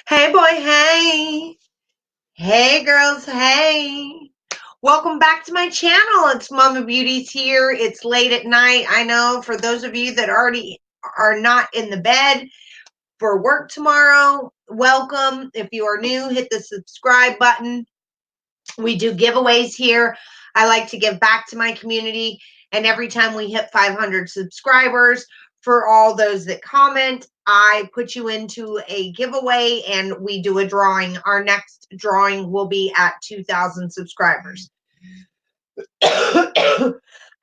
Hey, boy, hey. Hey, girls, hey. Welcome back to my channel. It's Mama Beauties here. It's late at night. I know for those of you that already are not in the bed for work tomorrow, welcome. If you are new, hit the subscribe button. We do giveaways here. I like to give back to my community. And every time we hit 500 subscribers, for all those that comment, I put you into a giveaway and we do a drawing. Our next drawing will be at 2,000 subscribers. I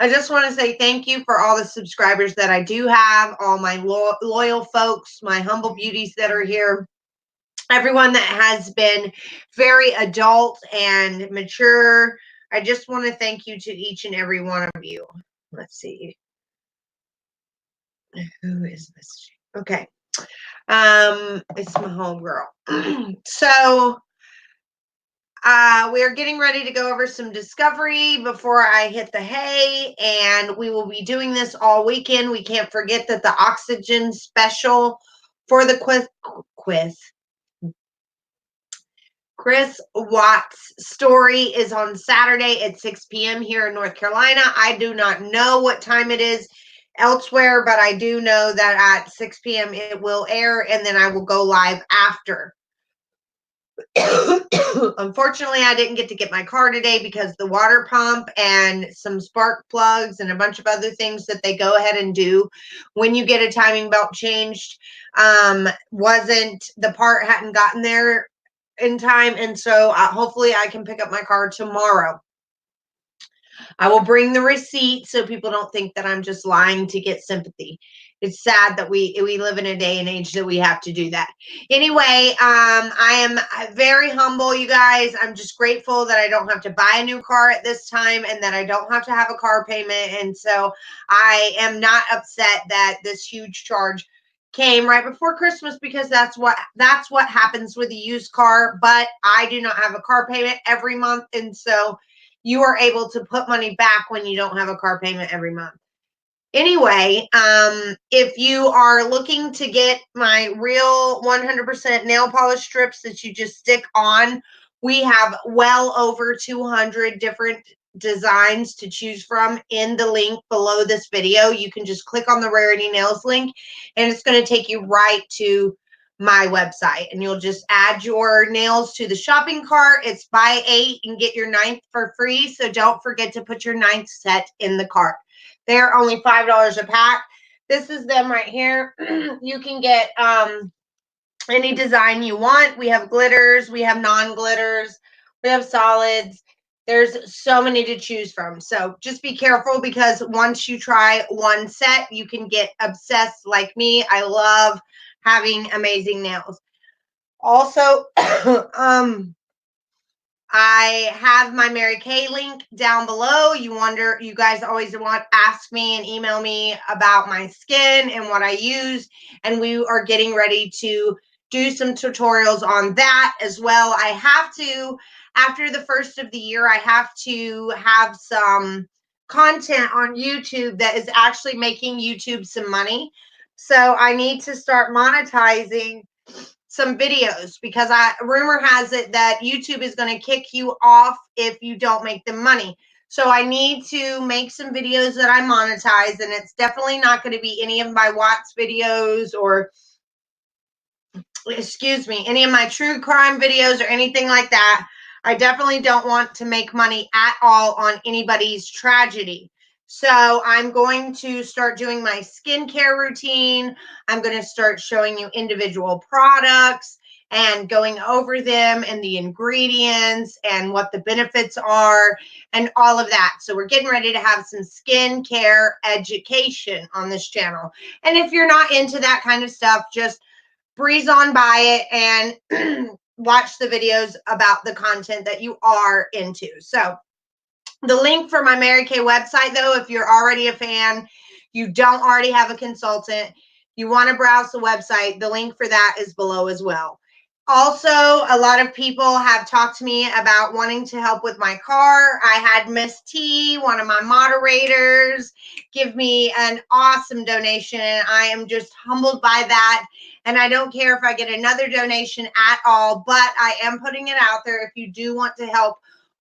just want to say thank you for all the subscribers that I do have, all my loyal folks, my humble beauties that are here, everyone that has been very adult and mature. I just want to thank you to each and every one of you. Let's see. Who is this? Okay. It's my homegirl. So we are getting ready to go over some discovery before I hit the hay, and we will be doing this all weekend. We can't forget that the oxygen special for the quiz. Chris Watts' story is on Saturday at 6 p.m. here in North Carolina. I do not know what time it is elsewhere, but I do know that at 6 p.m. it will air, and then I will go live after. Unfortunately, I didn't get to get my car today because the water pump and some spark plugs and a bunch of other things that they go ahead and do when you get a timing belt changed the part hadn't gotten there in time, and so hopefully I can pick up my car tomorrow. I will bring the receipt so people don't think that I'm just lying to get sympathy. It's sad that we live in a day and age that we have to do that. Anyway, I am very humble, you guys. I'm just grateful that I don't have to buy a new car at this time and that I don't have to have a car payment. And so I am not upset that this huge charge came right before Christmas, because that's what happens with a used car. But I do not have a car payment every month, and so you are able to put money back when you don't have a car payment every month. Anyway, if you are looking to get my real 100% nail polish strips that you just stick on, we have well over 200 different designs to choose from in the link below this video. You can just click on the Rarity Nails link and it's going to take you right to my website, and you'll just add your nails to the shopping cart. It's buy 8 and get your 9th for free, so don't forget to put your 9th set in the cart. They're only $5 a pack. This is them right here. You can get any design you want. We have glitters, we have non-glitters, we have solids. There's so many to choose from. So just be careful, because once you try one set, you can get obsessed like me. I love having amazing nails. Also, I have my Mary Kay link down below. You guys always ask me and email me about my skin and what I use, and we are getting ready to do some tutorials on that as well. I have to, after the first of the year, I have to have some content on YouTube that is actually making YouTube some money. So I need to start monetizing some videos, because rumor has it that YouTube is going to kick you off if you don't make them money. So I need to make some videos that I monetize, and it's definitely not going to be any of my Watts videos or, excuse me, any of my true crime videos or anything like that. I definitely don't want to make money at all on anybody's tragedy. So I'm going to start doing my skincare routine. I'm going to start showing you individual products and going over them and the ingredients and what the benefits are and all of that. So we're getting ready to have some skincare education on this channel. And if you're not into that kind of stuff, just breeze on by it and watch the videos about the content that you are into. So the link for my Mary Kay website, though, if you're already a fan, you don't already have a consultant, you want to browse the website, the link for that is below as well. Also, a lot of people have talked to me about wanting to help with my car. I had Miss T, one of my moderators, give me an awesome donation, and I am just humbled by that. And I don't care if I get another donation at all, but I am putting it out there. If you do want to help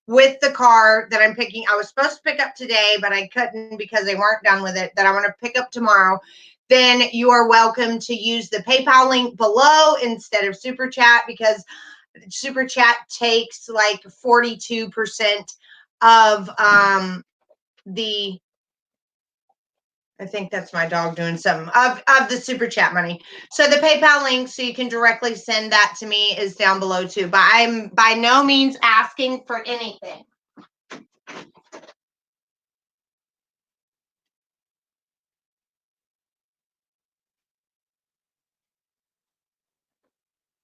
with the car that I'm picking, I was supposed to pick up today, but I couldn't because they weren't done with it, that I want to pick up tomorrow, then you are welcome to use the PayPal link below instead of Super Chat, because Super Chat takes like 42% of the, I think that's my dog doing something, of the Super Chat money. So the PayPal link, so you can directly send that to me, is down below too. But I'm by no means asking for anything.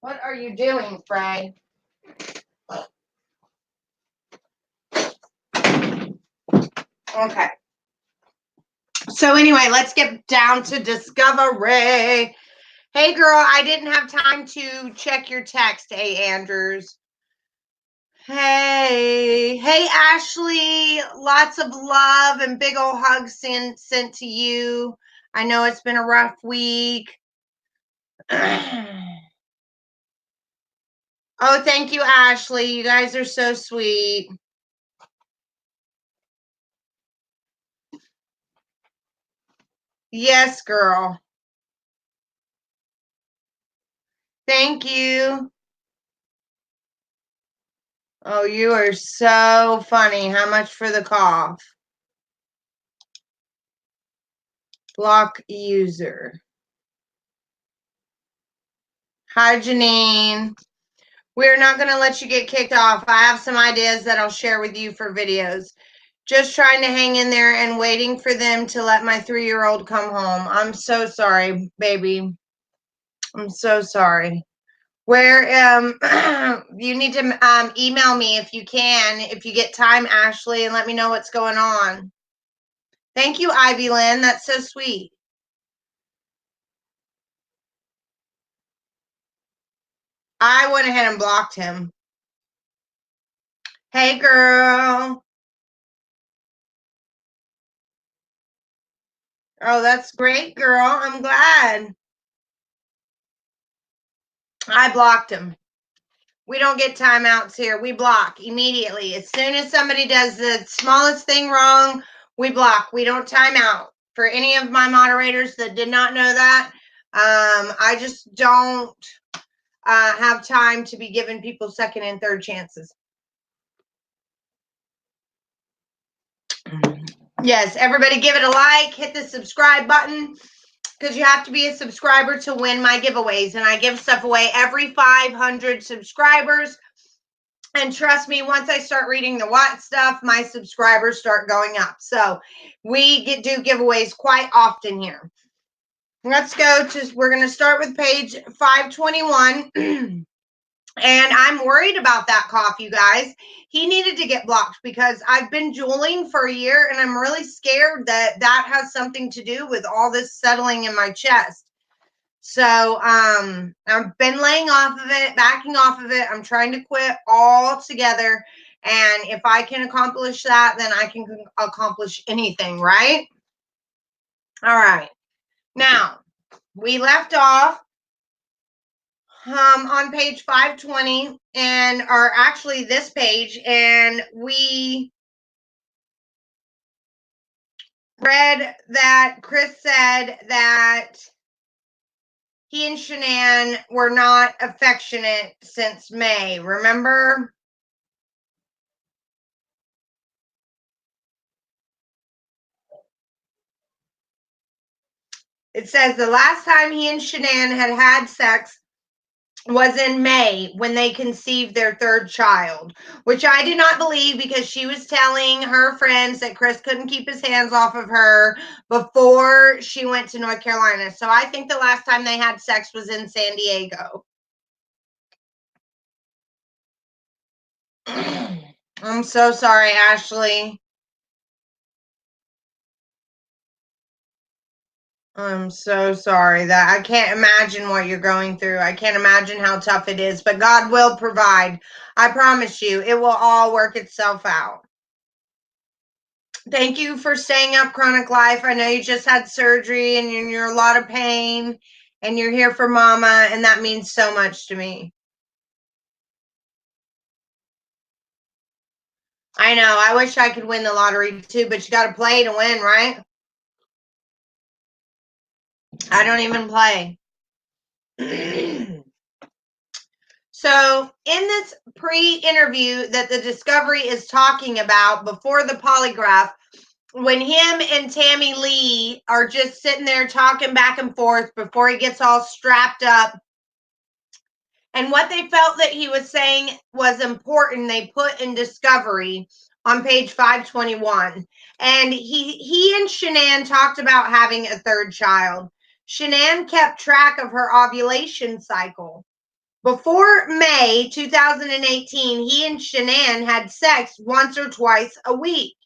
What are you doing, Fred? Okay. So anyway, let's get down to discovery. Hey girl, I didn't have time to check your text, A. Andrews. Hey Ashley, lots of love and big old hugs sent to you. I know it's been a rough week. Oh, thank you, Ashley. You guys are so sweet. Yes, girl. Thank you. Oh, you are so funny. How much for the cough? Block user. Hi, Janine. We're not going to let you get kicked off. I have some ideas that I'll share with you for videos. Just trying to hang in there and waiting for them to let my 3-year-old come home. I'm so sorry, baby. I'm so sorry. Where you need to email me if you can, if you get time, Ashley, and let me know what's going on. Thank you, Ivy Lynn. That's so sweet. I went ahead and blocked him. Hey, girl. Oh, that's great, girl. I'm glad. I blocked him. We don't get timeouts here. We block immediately. As soon as somebody does the smallest thing wrong, we block. We don't time out. For any of my moderators that did not know that, I just don't have time to be giving people second and third chances. Yes, everybody give it a like, hit the subscribe button, because you have to be a subscriber to win my giveaways. And I give stuff away every 500 subscribers. And trust me, once I start reading the Watt stuff, my subscribers start going up. So we do giveaways quite often here. Let's go to, we're going to start with page 521. And I'm worried about that cough, you guys. He needed to get blocked because I've been juuling for a year, and I'm really scared that that has something to do with all this settling in my chest. So I've been laying off of it, backing off of it. I'm trying to quit altogether. And if I can accomplish that, then I can accomplish anything, right? All right. Now, we left off on page 520, and or actually this page, and we read that Chris said that he and Shanann were not affectionate since May. Remember? It says the last time he and Shanann had sex was in May when they conceived their third child, which I did not believe because she was telling her friends that Chris couldn't keep his hands off of her before she went to North Carolina. So I think the last time they had sex was in San Diego. I'm so sorry, Ashley. I'm so sorry that I can't imagine what you're going through. I can't imagine how tough it is, but God will provide. I promise you, it will all work itself out. Thank you for staying up, Chronic Life. I know you just had surgery and you're in a lot of pain and you're here for Mama, and that means so much to me. I know. I wish I could win the lottery too, but you got to play to win, right? I don't even play. So, in this pre-interview that the Discovery is talking about before the polygraph, when him and Tammy Lee are just sitting there talking back and forth before he gets all strapped up, and what they felt that he was saying was important, they put in Discovery on page 521. And he and Shanann talked about having a third child. Shanann kept track of her ovulation cycle. Before May 2018, he and Shanann had sex once or twice a week.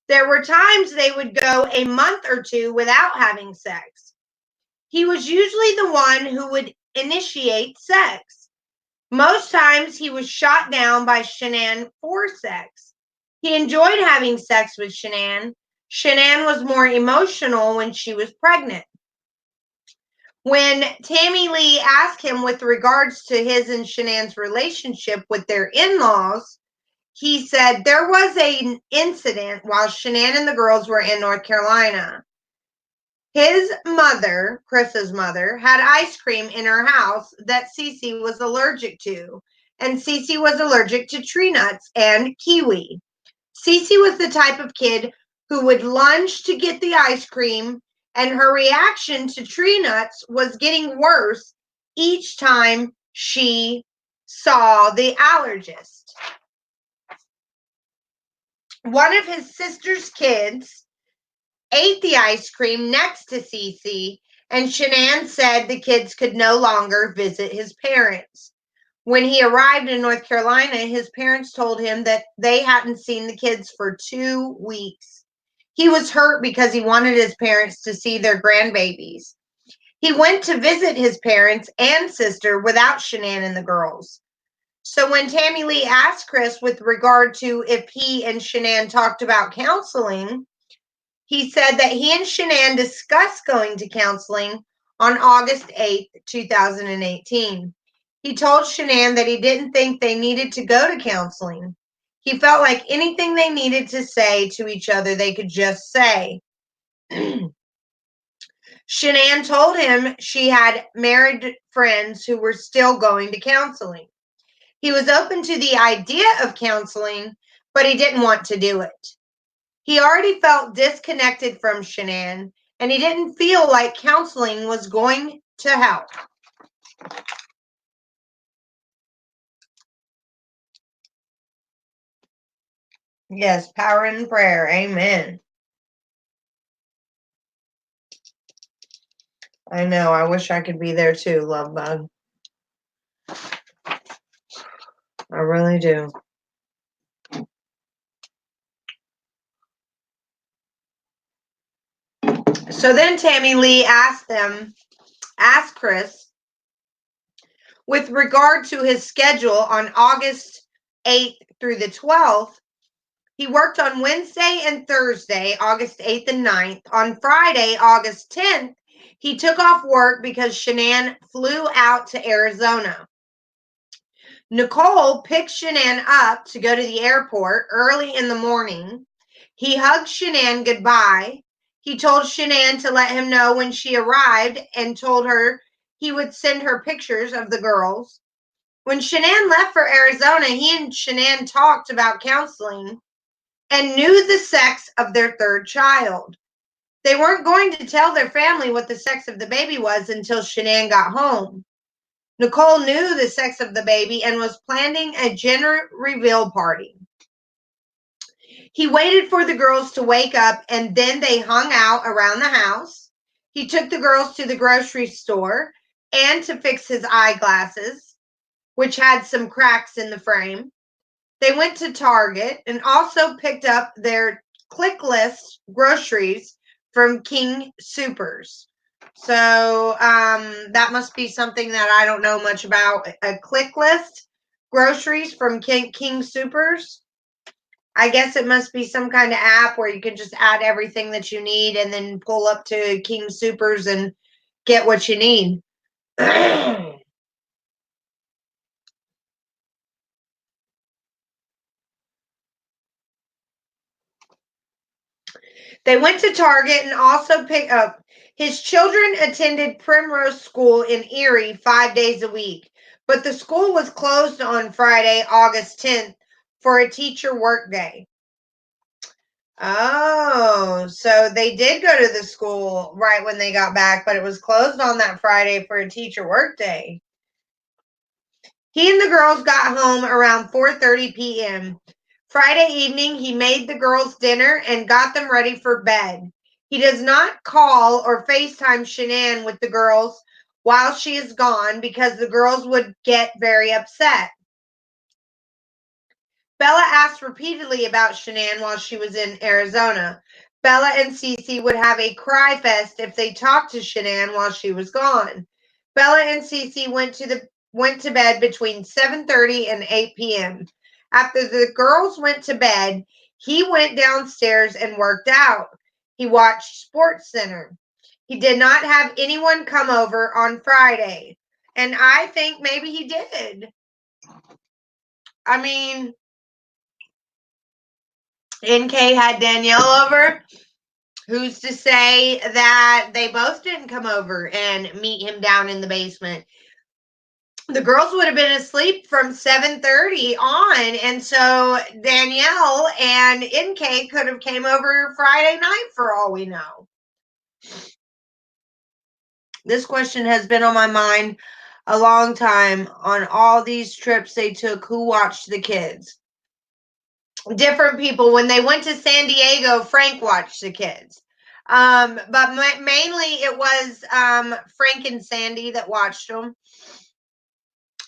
There were times they would go a month or two without having sex. He was usually the one who would initiate sex. Most times he was shot down by Shanann for sex. He enjoyed having sex with Shanann. Shanann was more emotional when she was pregnant. When Tammy Lee asked him with regards to his and Shanann's relationship with their in-laws, he said there was an incident while Shanann and the girls were in North Carolina. His mother, Chris's mother, had ice cream in her house that Cece was allergic to, and Cece was allergic to tree nuts and kiwi. Cece was the type of kid who would lunge to get the ice cream, and her reaction to tree nuts was getting worse each time she saw the allergist. One of his sister's kids ate the ice cream next to Cece, and Shanann said the kids could no longer visit his parents. When he arrived in North Carolina, his parents told him that they hadn't seen the kids for 2 weeks. He was hurt because he wanted his parents to see their grandbabies. He went to visit his parents and sister without Shanann and the girls. So when Tammy Lee asked Chris with regard to if he and Shanann talked about counseling, he said that he and Shanann discussed going to counseling on August 8th, 2018. He told Shanann that he didn't think they needed to go to counseling. He felt like anything they needed to say to each other, they could just say. Shanann told him she had married friends who were still going to counseling. He was open to the idea of counseling, but he didn't want to do it. He already felt disconnected from Shanann, and he didn't feel like counseling was going to help. Yes, power in prayer. Amen. I know. I wish I could be there too, love bug. I really do. So then Tammy Lee asked Chris, with regard to his schedule on August 8th through the 12th, he worked on Wednesday and Thursday, August 8th and 9th. On Friday, August 10th, he took off work because Shanann flew out to Arizona. Nicole picked Shanann up to go to the airport early in the morning. He hugged Shanann goodbye. He told Shanann to let him know when she arrived and told her he would send her pictures of the girls. When Shanann left for Arizona, he and Shanann talked about counseling and knew the sex of their third child. They weren't going to tell their family what the sex of the baby was until Shanann got home. Nicole knew the sex of the baby and was planning a gender reveal party. He waited for the girls to wake up, and then they hung out around the house. He took the girls to the grocery store and to fix his eyeglasses, which had some cracks in the frame. They went to Target and also picked up their click list groceries from King Soopers. So that must be something that I don't know much about. A click list, groceries from King Supers. I guess it must be some kind of app where you can just add everything that you need and then pull up to King Supers and get what you need. They went to Target and also picked up. His children attended Primrose School in Erie 5 days a week, but the school was closed on Friday, August 10th for a teacher workday. Oh, so they did go to the school right when they got back, but it was closed on that Friday for a teacher workday. He and the girls got home around 4:30 p.m. Friday evening, he made the girls dinner and got them ready for bed. He does not call or FaceTime Shanann with the girls while she is gone because the girls would get very upset. Bella asked repeatedly about Shanann while she was in Arizona. Bella and Cece would have a cry fest if they talked to Shanann while she was gone. Bella and Cece went to bed between 7:30 and 8 p.m. After the girls went to bed, he went downstairs and worked out. He watched Sports Center. He did not have anyone come over on Friday. And I think maybe he did. I mean, NK had Danielle over. Who's to say that they both didn't come over and meet him down in the basement? The girls would have been asleep from 7:30 on, and so Danielle and NK could have came over Friday night for all we know. This question has been on my mind a long time. On all these trips they took, who watched the kids? Different people. When they went to San Diego, Frank watched the kids. But mainly it was Frank and Sandy that watched them.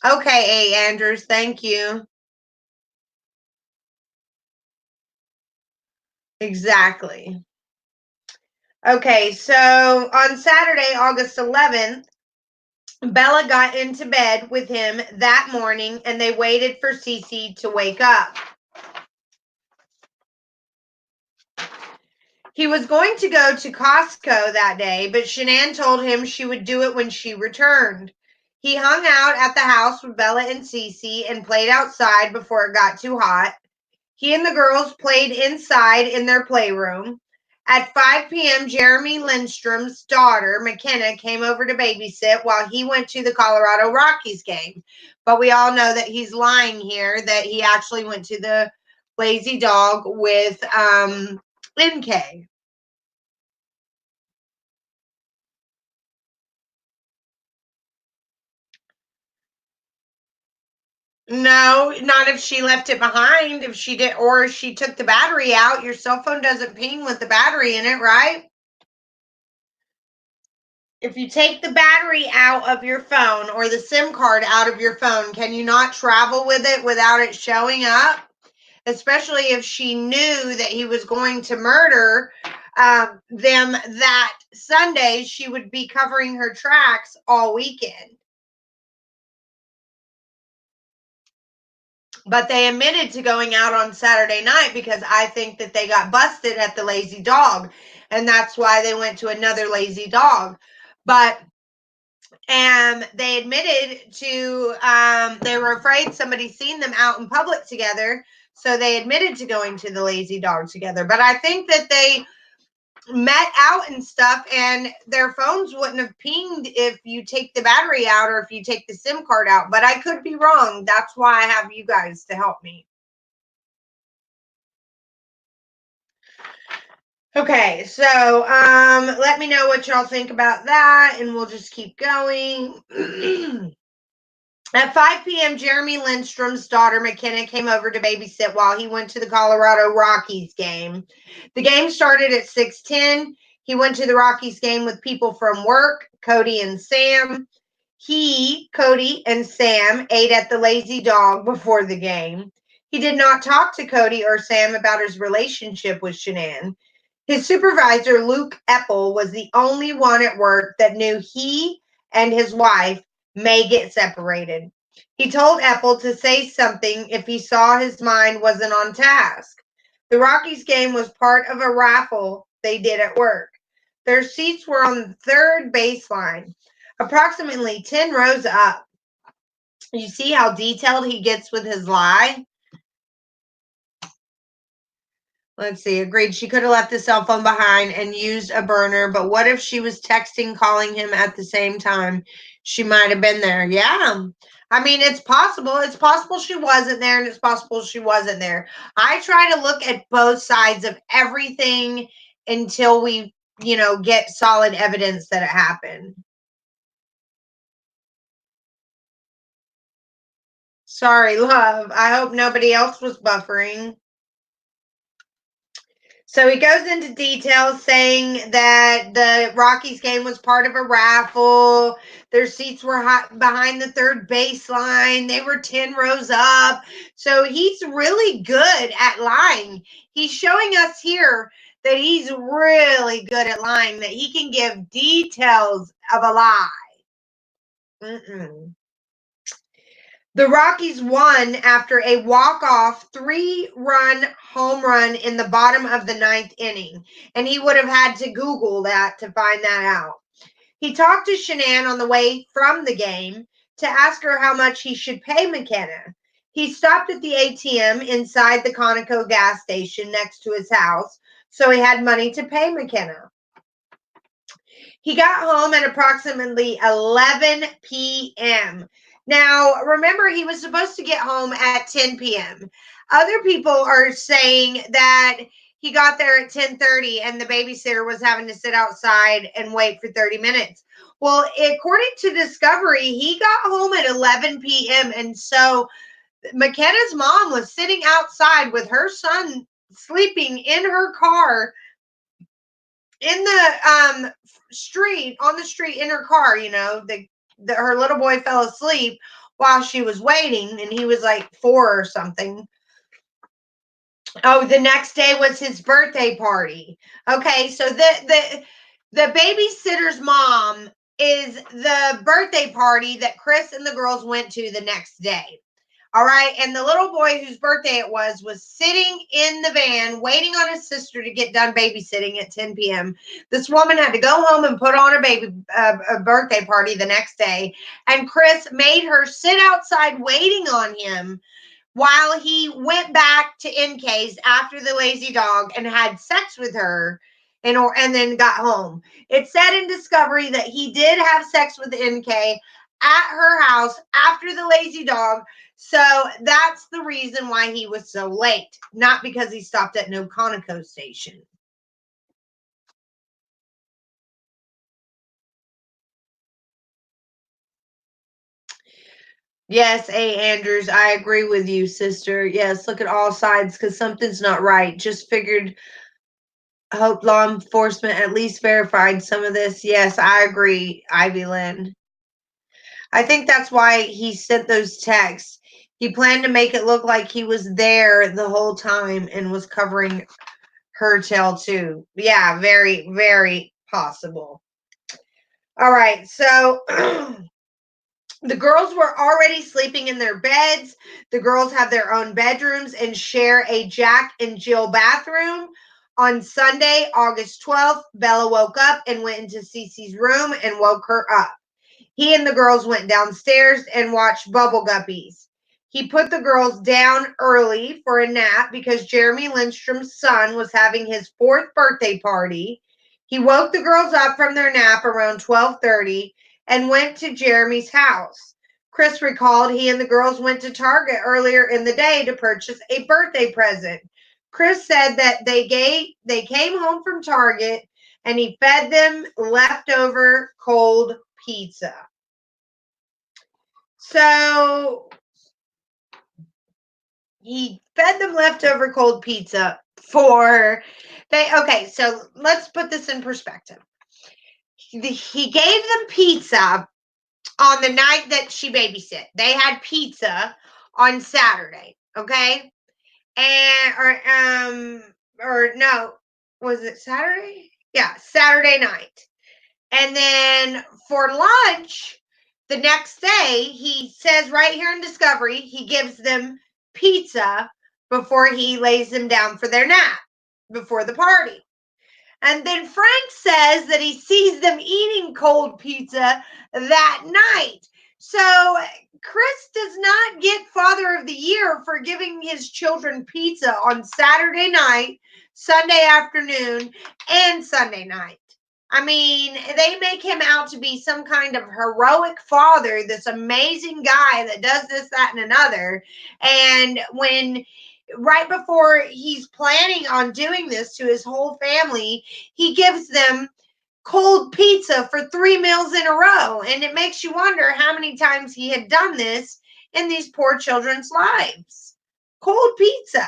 Okay, A. Andrews, thank you. Exactly. Okay, so on Saturday, August 11th, Bella got into bed with him that morning and they waited for Cece to wake up. He was going to go to Costco that day, but Shanann told him she would do it when she returned. He hung out at the house with Bella and Cece and played outside before it got too hot. He and the girls played inside in their playroom. At 5 p.m., Jeremy Lindstrom's daughter, McKenna, came over to babysit while he went to the Colorado Rockies game. But we all know that he's lying here, that he actually went to the Lazy Dog with NK. No, not if she left it behind. If she did, or if she took the battery out, your cell phone doesn't ping with the battery in it, right? If you take the battery out of your phone or the SIM card out of your phone, can you not travel with it without it showing up? Especially if she knew that he was going to murder them that Sunday, she would be covering her tracks all weekend. But they admitted to going out on Saturday night because I think that they got busted at the Lazy Dog. And that's why they went to another Lazy Dog. But they admitted to they were afraid somebody seen them out in public together, so they admitted to going to the Lazy Dog together. But I think that they met out and stuff and their phones wouldn't have pinged if you take the battery out or if you take the SIM card out, but I could be wrong. That's why I have you guys to help me. Okay, so let me know what y'all think about that and we'll just keep going. At 5 p.m., Jeremy Lindstrom's daughter, McKenna, came over to babysit while he went to the Colorado Rockies game. The game started at 6:10. He went to the Rockies game with people from work, Cody and Sam. Cody, and Sam ate at the Lazy Dog before the game. He did not talk to Cody or Sam about his relationship with Shanann. His supervisor, Luke Epple, was the only one at work that knew he and his wife may get separated. He told Epple to say something if he saw his mind wasn't on task. The Rockies game was part of a raffle they did at work. Their seats were on the third baseline, approximately 10 rows up. You see how detailed he gets with his lie? Let's see. Agreed. She could have left the cell phone behind and used a burner, but what if she was texting, calling him at the same time? She might have been there. Yeah. I mean, it's possible. It's possible she wasn't there, and it's possible she wasn't there. I try to look at both sides of everything until we, get solid evidence that it happened. Sorry, love. I hope nobody else was buffering. So he goes into detail saying that the Rockies game was part of a raffle. Their seats were behind the third baseline. They were 10 rows up. So he's really good at lying. He's showing us here that he's really good at lying, that he can give details of a lie. The Rockies won after a walk-off 3-run home run in the bottom of the 9th inning. And he would have had to Google that to find that out. He talked to Shanann on the way from the game to ask her how much he should pay McKenna. He stopped at the ATM inside the Conoco gas station next to his house, so he had money to pay McKenna. He got home at approximately 11 p.m. Now, remember, he was supposed to get home at 10 p.m. Other people are saying that he got there at 10:30 and the babysitter was having to sit outside and wait for 30 minutes. Well, according to Discovery, he got home at 11 p.m. And so McKenna's mom was sitting outside with her son sleeping in her car in the street, on the street in her car. Her little boy fell asleep while she was waiting, and he was like 4 or something. Oh, the next day was his birthday party. Okay, so the babysitter's mom is the birthday party that Chris and the girls went to the next day. All right. And the little boy whose birthday it was sitting in the van waiting on his sister to get done babysitting at 10 p.m. This woman had to go home and put on a birthday party the next day. And Chris made her sit outside waiting on him while he went back to NK's after the lazy dog and had sex with her and then got home. It said in Discovery that he did have sex with NK at her house after the lazy dog. So that's the reason why he was so late, not because he stopped at no Conoco station. Yes, A. Andrews, I agree with you, sister. Yes, look at all sides because something's not right. Just figured, hope law enforcement at least verified some of this. Yes, I agree, Ivy Lynn. I think that's why he sent those texts. He planned to make it look like he was there the whole time and was covering her tail too. Yeah, very, very possible. All right, so the girls were already sleeping in their beds. The girls have their own bedrooms and share a Jack and Jill bathroom. On Sunday, August 12th, Bella woke up and went into Cece's room and woke her up. He and the girls went downstairs and watched Bubble Guppies. He put the girls down early for a nap because Jeremy Lindstrom's son was having his 4th birthday party. He woke the girls up from their nap around 12:30 and went to Jeremy's house. Chris recalled he and the girls went to Target earlier in the day to purchase a birthday present. Chris said that they came home from Target and he fed them leftover cold pizza. So he fed them leftover cold pizza okay, so let's put this in perspective. He gave them pizza on the night that she babysit. They had pizza on Saturday, okay? And or no, was it Saturday? Yeah, Saturday night. And then for lunch, the next day, he says right here in Discovery, he gives them pizza before he lays them down for their nap before the party. And then Frank says that he sees them eating cold pizza that night. So Chris does not get Father of the Year for giving his children pizza on Saturday night, Sunday afternoon, and Sunday night. I mean, they make him out to be some kind of heroic father, this amazing guy that does this, that, and another. And when right before he's planning on doing this to his whole family, he gives them cold pizza for 3 meals in a row. And it makes you wonder how many times he had done this in these poor children's lives. Cold pizza.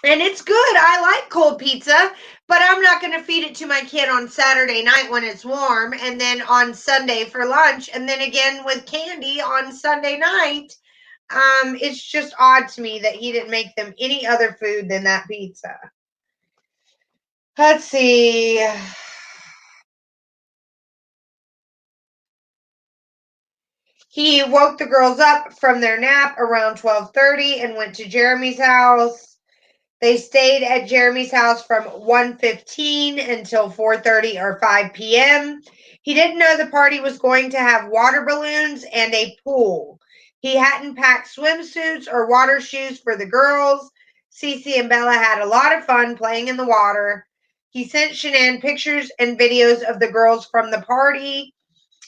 And it's good. I like cold pizza, but I'm not going to feed it to my kid on Saturday night when it's warm, and then on Sunday for lunch, and then again with candy on Sunday night. It's just odd to me that he didn't make them any other food than that pizza. Let's see. He woke the girls up from their nap around 12:30 and went to Jeremy's house. They stayed at Jeremy's house from 1:15 until 4:30 or 5 p.m. He didn't know the party was going to have water balloons and a pool. He hadn't packed swimsuits or water shoes for the girls. Cece and Bella had a lot of fun playing in the water. He sent Shanann pictures and videos of the girls from the party.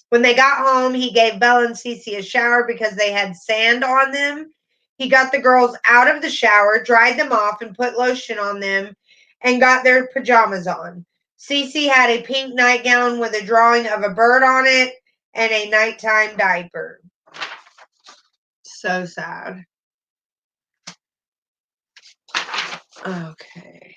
When they got home, he gave Bella and Cece a shower because they had sand on them. He got the girls out of the shower, dried them off, and put lotion on them, and got their pajamas on. Cece had a pink nightgown with a drawing of a bird on it and a nighttime diaper. So sad. Okay.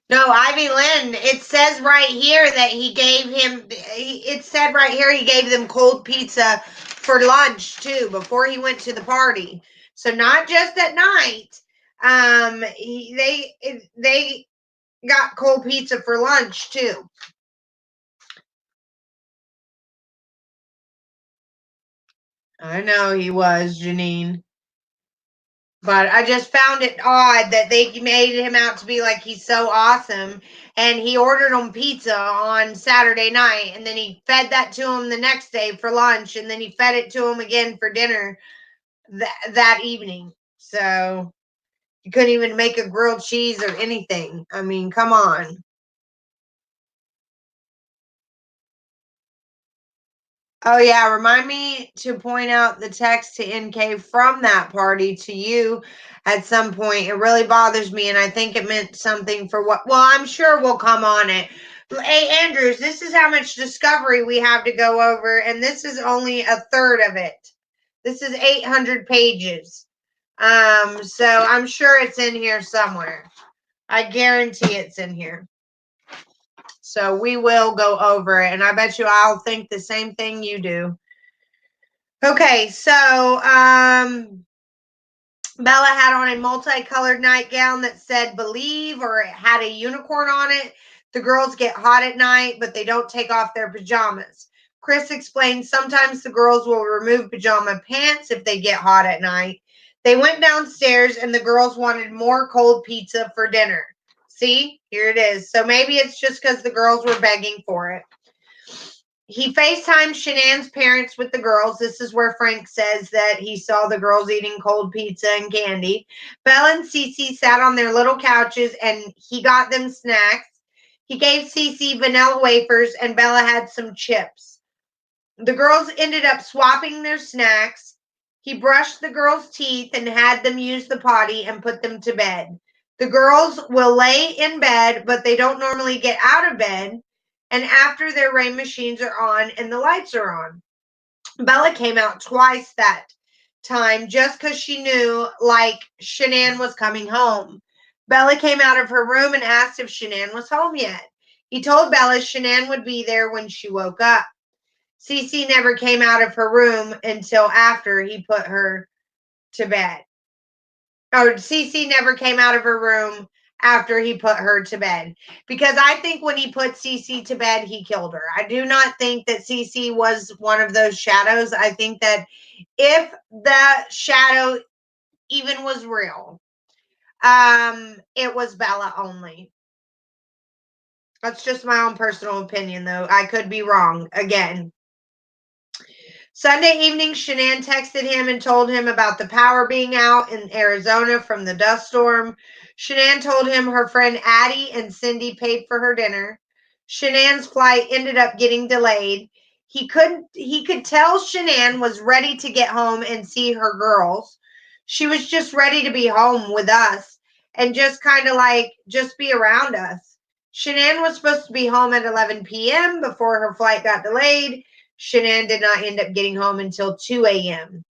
No, Ivy Lynn, it says right here that he gave him, it said right here he gave them cold pizza for lunch too before he went to the party. So not just at night. They got cold pizza for lunch too. I know he was, Janine. But I just found it odd that they made him out to be like he's so awesome. And he ordered him pizza on Saturday night. And then he fed that to him the next day for lunch. And then he fed it to him again for dinner that evening. So you couldn't even make a grilled cheese or anything. I mean, come on. Oh, yeah. Remind me to point out the text to NK from that party to you at some point. It really bothers me, and I think it meant something for what. Well, I'm sure we'll come on it. Hey, Andrews, this is how much discovery we have to go over, and this is only a third of it. This is 800 pages. So I'm sure it's in here somewhere. I guarantee it's in here. So we will go over it, and I bet you I'll think the same thing you do. Okay, so Bella had on a multicolored nightgown that said believe, or it had a unicorn on it. The girls get hot at night, but they don't take off their pajamas. Chris explained sometimes the girls will remove pajama pants if they get hot at night. They went downstairs and the girls wanted more cold pizza for dinner. See, here it is. So maybe it's just because the girls were begging for it. He FaceTimed Shanann's parents with the girls. This is where Frank says that he saw the girls eating cold pizza and candy. Bella and Cece sat on their little couches and he got them snacks. He gave Cece vanilla wafers and Bella had some chips. The girls ended up swapping their snacks. He brushed the girls' teeth and had them use the potty and put them to bed. The girls will lay in bed, but they don't normally get out of bed. And after their rain machines are on and the lights are on. Bella came out twice that time just because she knew like Shanann was coming home. Bella came out of her room and asked if Shanann was home yet. He told Bella Shanann would be there when she woke up. Cece never came out of her room until after he put her to bed. Or Cece never came out of her room after he put her to bed. Because I think when he put Cece to bed, he killed her. I do not think that Cece was one of those shadows. I think that if the shadow even was real, it was Bella only. That's just my own personal opinion, though. I could be wrong again. Sunday evening, Shanann texted him and told him about the power being out in Arizona from the dust storm. Shanann told him her friend Addie and Cindy paid for her dinner. Shanann's flight ended up getting delayed. He could tell Shanann was ready to get home and see her girls. She was just ready to be home with us and just kind of like just be around us. Shanann was supposed to be home at 11 p.m. before her flight got delayed. Shanann did not end up getting home until 2 a.m.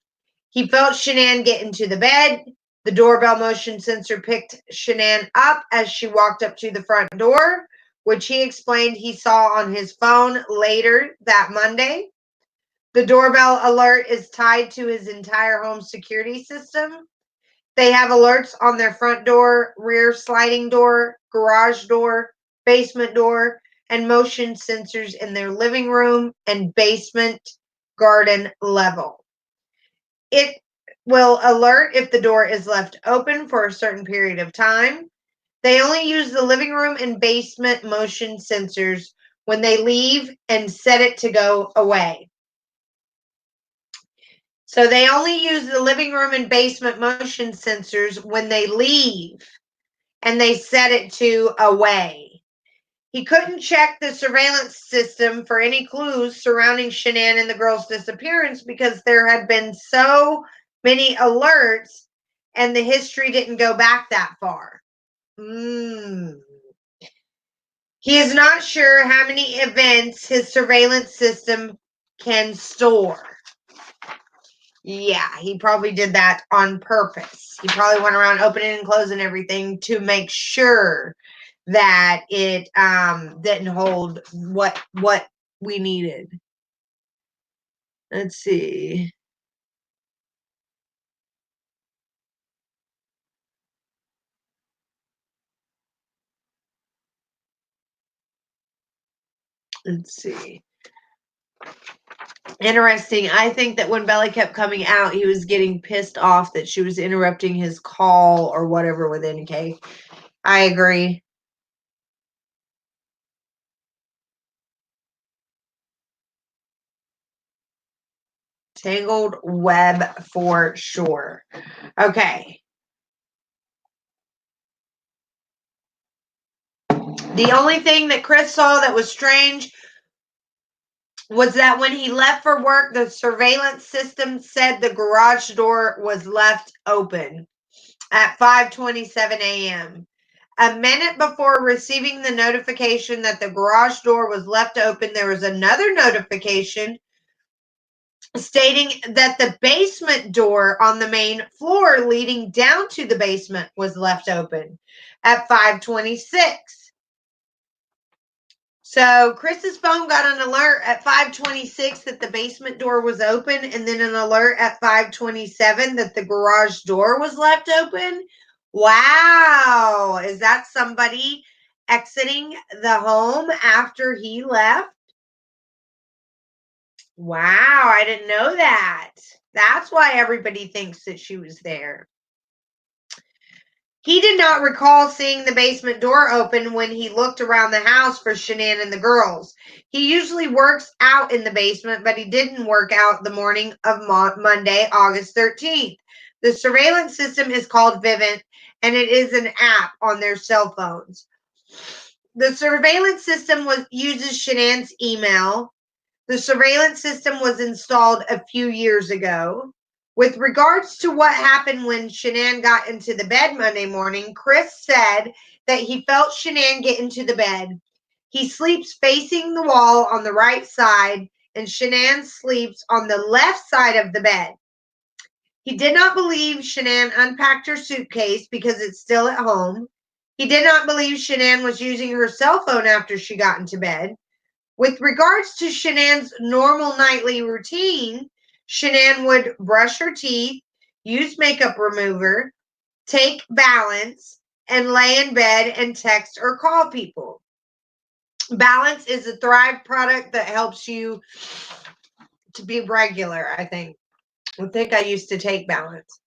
He felt Shanann get into the bed. The doorbell motion sensor picked Shanann up as she walked up to the front door, which he explained he saw on his phone later that Monday. The doorbell alert is tied to his entire home security system. They have alerts on their front door, rear sliding door, garage door, basement door, and motion sensors in their living room and basement garden level. It will alert if the door is left open for a certain period of time. They only use the living room and basement motion sensors when they leave and set it to go away. So they only use the living room and basement motion sensors when they leave and they set it to away. He couldn't check the surveillance system for any clues surrounding Shanann and the girl's disappearance because there had been so many alerts and the history didn't go back that far. He is not sure how many events his surveillance system can store. Yeah, he probably did that on purpose. He probably went around opening and closing everything to make sure that it didn't hold what we needed. Let's see. Let's see. Interesting. I think that when Bella kept coming out, he was getting pissed off that she was interrupting his call or whatever with NK. I agree. Tangled web for sure. Okay. The only thing that Chris saw that was strange was that when he left for work, the surveillance system said the garage door was left open at 5:27 a.m. A minute before receiving the notification that the garage door was left open, there was another notification stating that the basement door on the main floor leading down to the basement was left open at 5:26. So Chris's phone got an alert at 5:26 that the basement door was open, and then an alert at 5:27 that the garage door was left open. Wow. Is that somebody exiting the home after he left? Wow, I didn't know that. That's why everybody thinks that she was there. He did not recall seeing the basement door open when he looked around the house for Shanann and the girls. He usually works out in the basement, but he didn't work out the morning of Monday, August 13th. The surveillance system is called Vivint, and it is an app on their cell phones. The surveillance system uses Shanann's email. The surveillance system was installed a few years ago. With regards to what happened when Shanann got into the bed Monday morning, Chris said that he felt Shanann get into the bed. He sleeps facing the wall on the right side, and Shanann sleeps on the left side of the bed. He did not believe Shanann unpacked her suitcase because it's still at home. He did not believe Shanann was using her cell phone after she got into bed. With regards to Shanann's normal nightly routine, Shanann would brush her teeth, use makeup remover, take Balance, and lay in bed and text or call people. Balance is a Thrive product that helps you to be regular, I think. I think I used to take Balance.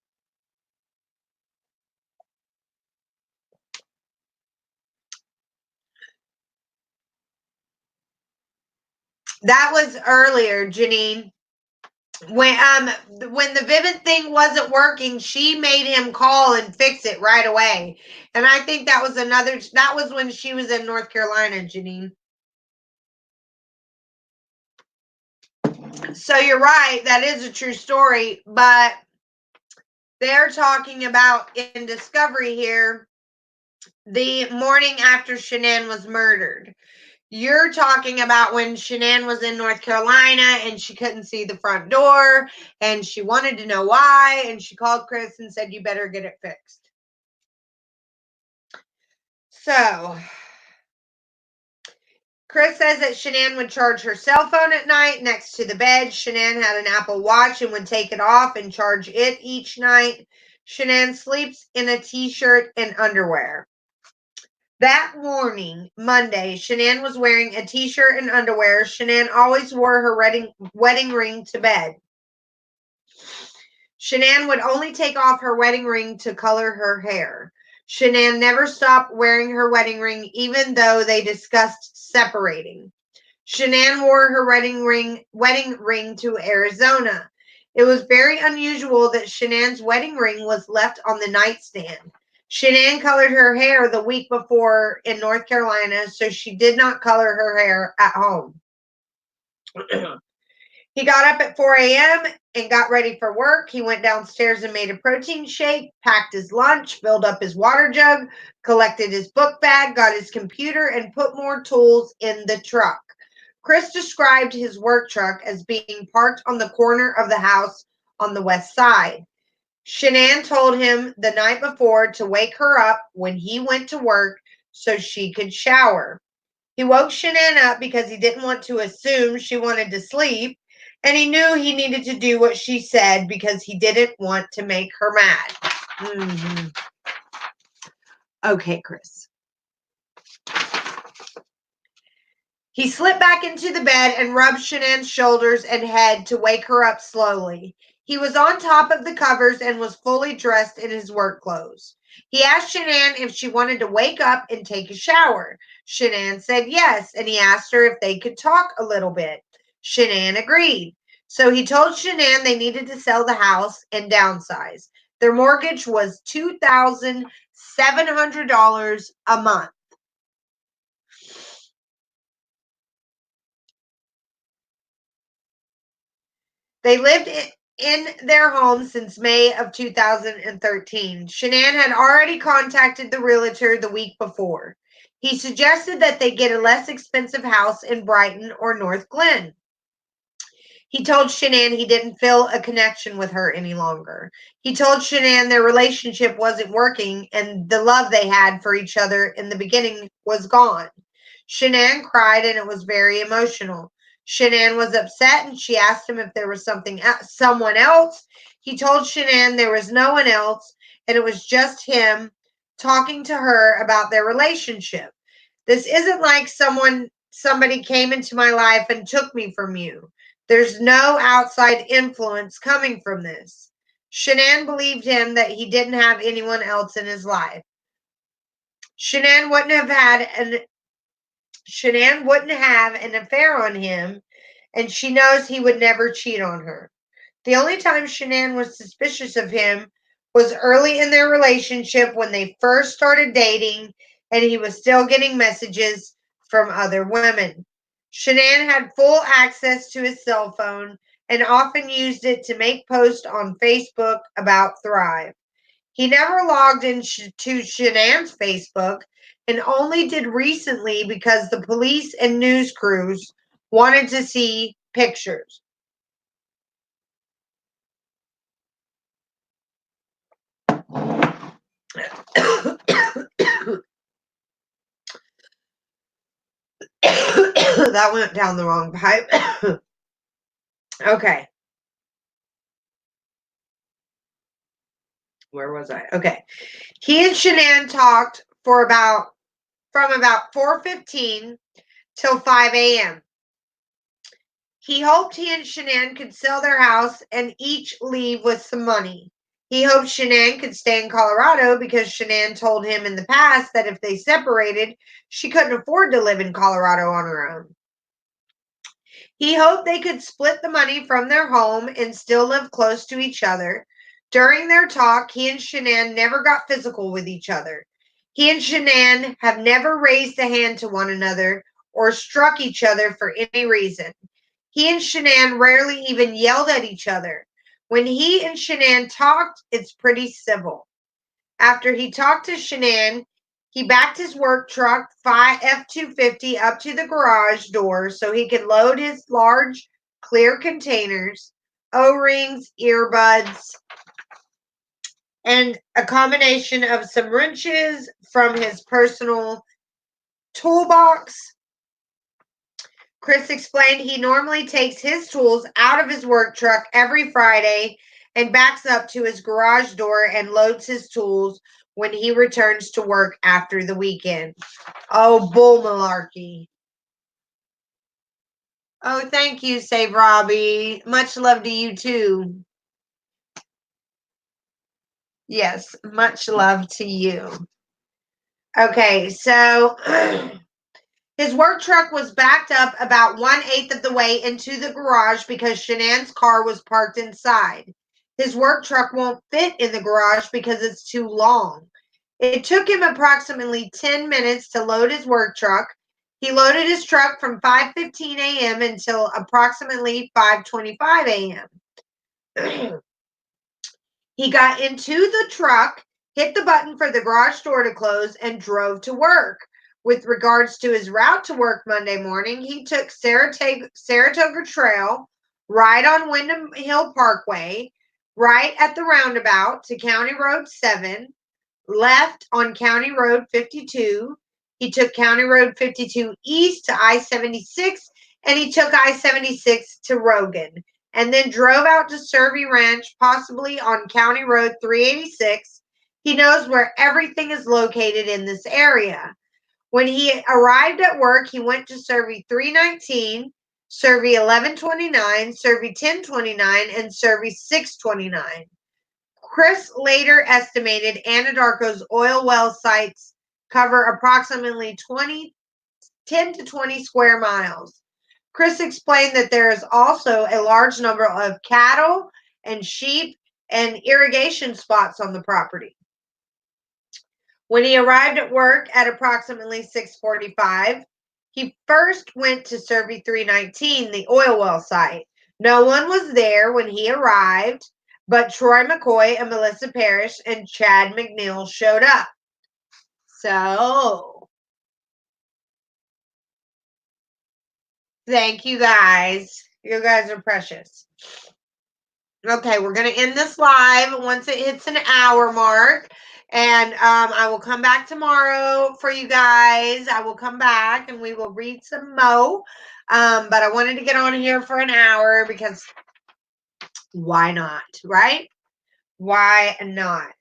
That was earlier, Janine. When the Vivint thing wasn't working, she made him call and fix it right away. And I think that was when she was in North Carolina, Janine. So you're right, that is a true story, but they're talking about in Discovery here the morning after Shanann was murdered. You're talking about when Shanann was in North Carolina and she couldn't see the front door and she wanted to know why, and she called Chris and said, "You better get it fixed." So Chris says that Shanann would charge her cell phone at night next to the bed. Shanann had an Apple Watch and would take it off and charge it each night. Shanann sleeps in a t-shirt and underwear. That morning, Monday, Shanann was wearing a t-shirt and underwear. Shanann always wore her wedding ring to bed. Shanann would only take off her wedding ring to color her hair. Shanann never stopped wearing her wedding ring, even though they discussed separating. Shanann wore her wedding ring to Arizona. It was very unusual that Shanann's wedding ring was left on the nightstand. Shanann colored her hair the week before in North Carolina, so she did not color her hair at home. He got up at 4 a.m. and got ready for work. He went downstairs and made a protein shake, packed his lunch, filled up his water jug, collected his book bag, got his computer, and put more tools in the truck. Chris described his work truck as being parked on the corner of the house on the west side. Shanann told him the night before to wake her up when he went to work so she could shower. He woke Shanann up because he didn't want to assume she wanted to sleep, and he knew he needed to do what she said because he didn't want to make her mad. Mm-hmm. Okay, Chris. He slipped back into the bed and rubbed Shanann's shoulders and head to wake her up slowly. He was on top of the covers and was fully dressed in his work clothes. He asked Shanann if she wanted to wake up and take a shower. Shanann said yes, and he asked her if they could talk a little bit. Shanann agreed. So he told Shanann they needed to sell the house and downsize. Their mortgage was $2,700 a month. They lived in their home since May of 2013. Shanann had already contacted the realtor the week before. He suggested that they get a less expensive house in Brighton or North Glen. He told Shanann he didn't feel a connection with her any longer. He told Shanann their relationship wasn't working and the love they had for each other in the beginning was gone. Shanann cried and it was very emotional. Shanann was upset and she asked him if there was someone else. He told Shanann there was no one else and it was just him talking to her about their relationship. This isn't like somebody came into my life and took me from you. There's no outside influence coming from this. Shanann believed him that he didn't have anyone else in his life. Shanann wouldn't have an affair on him, and she knows he would never cheat on her. The only time Shanann was suspicious of him was early in their relationship when they first started dating and he was still getting messages from other women. Shanann had full access to his cell phone and often used it to make posts on Facebook about Thrive. He never logged into Shanann's Facebook and only did recently because the police and news crews wanted to see pictures. that went down the wrong pipe. Okay. Where was I? Okay. He and Shanann talked from about 4:15 till 5 a.m. He hoped he and Shanann could sell their house and each leave with some money. He hoped Shanann could stay in Colorado because Shanann told him in the past that if they separated, she couldn't afford to live in Colorado on her own. He hoped they could split the money from their home and still live close to each other. During their talk, he and Shanann never got physical with each other. He and Shanann have never raised a hand to one another or struck each other for any reason. He and Shanann rarely even yelled at each other. When he and Shanann talked, it's pretty civil. After he talked to Shanann, he backed his work truck F-250 up to the garage door so he could load his large clear containers, O-rings, earbuds, and a combination of some wrenches from his personal toolbox. Chris explained he normally takes his tools out of his work truck every Friday and backs up to his garage door and loads his tools when he returns to work after the weekend. Oh, bull malarkey. Oh, thank you, Save Robbie. Much love to you too. Yes, much love to you. Okay, so his work truck was backed up about 1/8 of the way into the garage because Shanann's car was parked inside. His work truck won't fit in the garage because it's too long. It took him approximately 10 minutes to load his work truck. He loaded his truck from 5:15 a.m. until approximately 5:25 a.m. He got into the truck, hit the button for the garage door to close, and drove to work. With regards to his route to work Monday morning, he took Saratoga Trail, right on Windham Hill Parkway, right at the roundabout to County Road 7, left on County Road 52. He took County Road 52 east to I-76, and he took I-76 to Rogan, and then drove out to Survey Ranch, possibly on County Road 386. He knows where everything is located in this area. When he arrived at work, he went to Survey 319, Survey 1129, Survey 1029, and Survey 629. Chris later estimated Anadarko's oil well sites cover approximately 10 to 20 square miles. Chris explained that there is also a large number of cattle and sheep and irrigation spots on the property. When he arrived at work at approximately 6:45, he first went to Survey 319, the oil well site. No one was there when he arrived, but Troy McCoy and Melissa Parrish and Chad McNeil showed up. So, thank you guys. You guys are precious. Okay, we're going to end this live once it hits an hour mark. And I will come back tomorrow for you guys. I will come back and we will read some Mo. But I wanted to get on here for an hour because why not, right? Why not?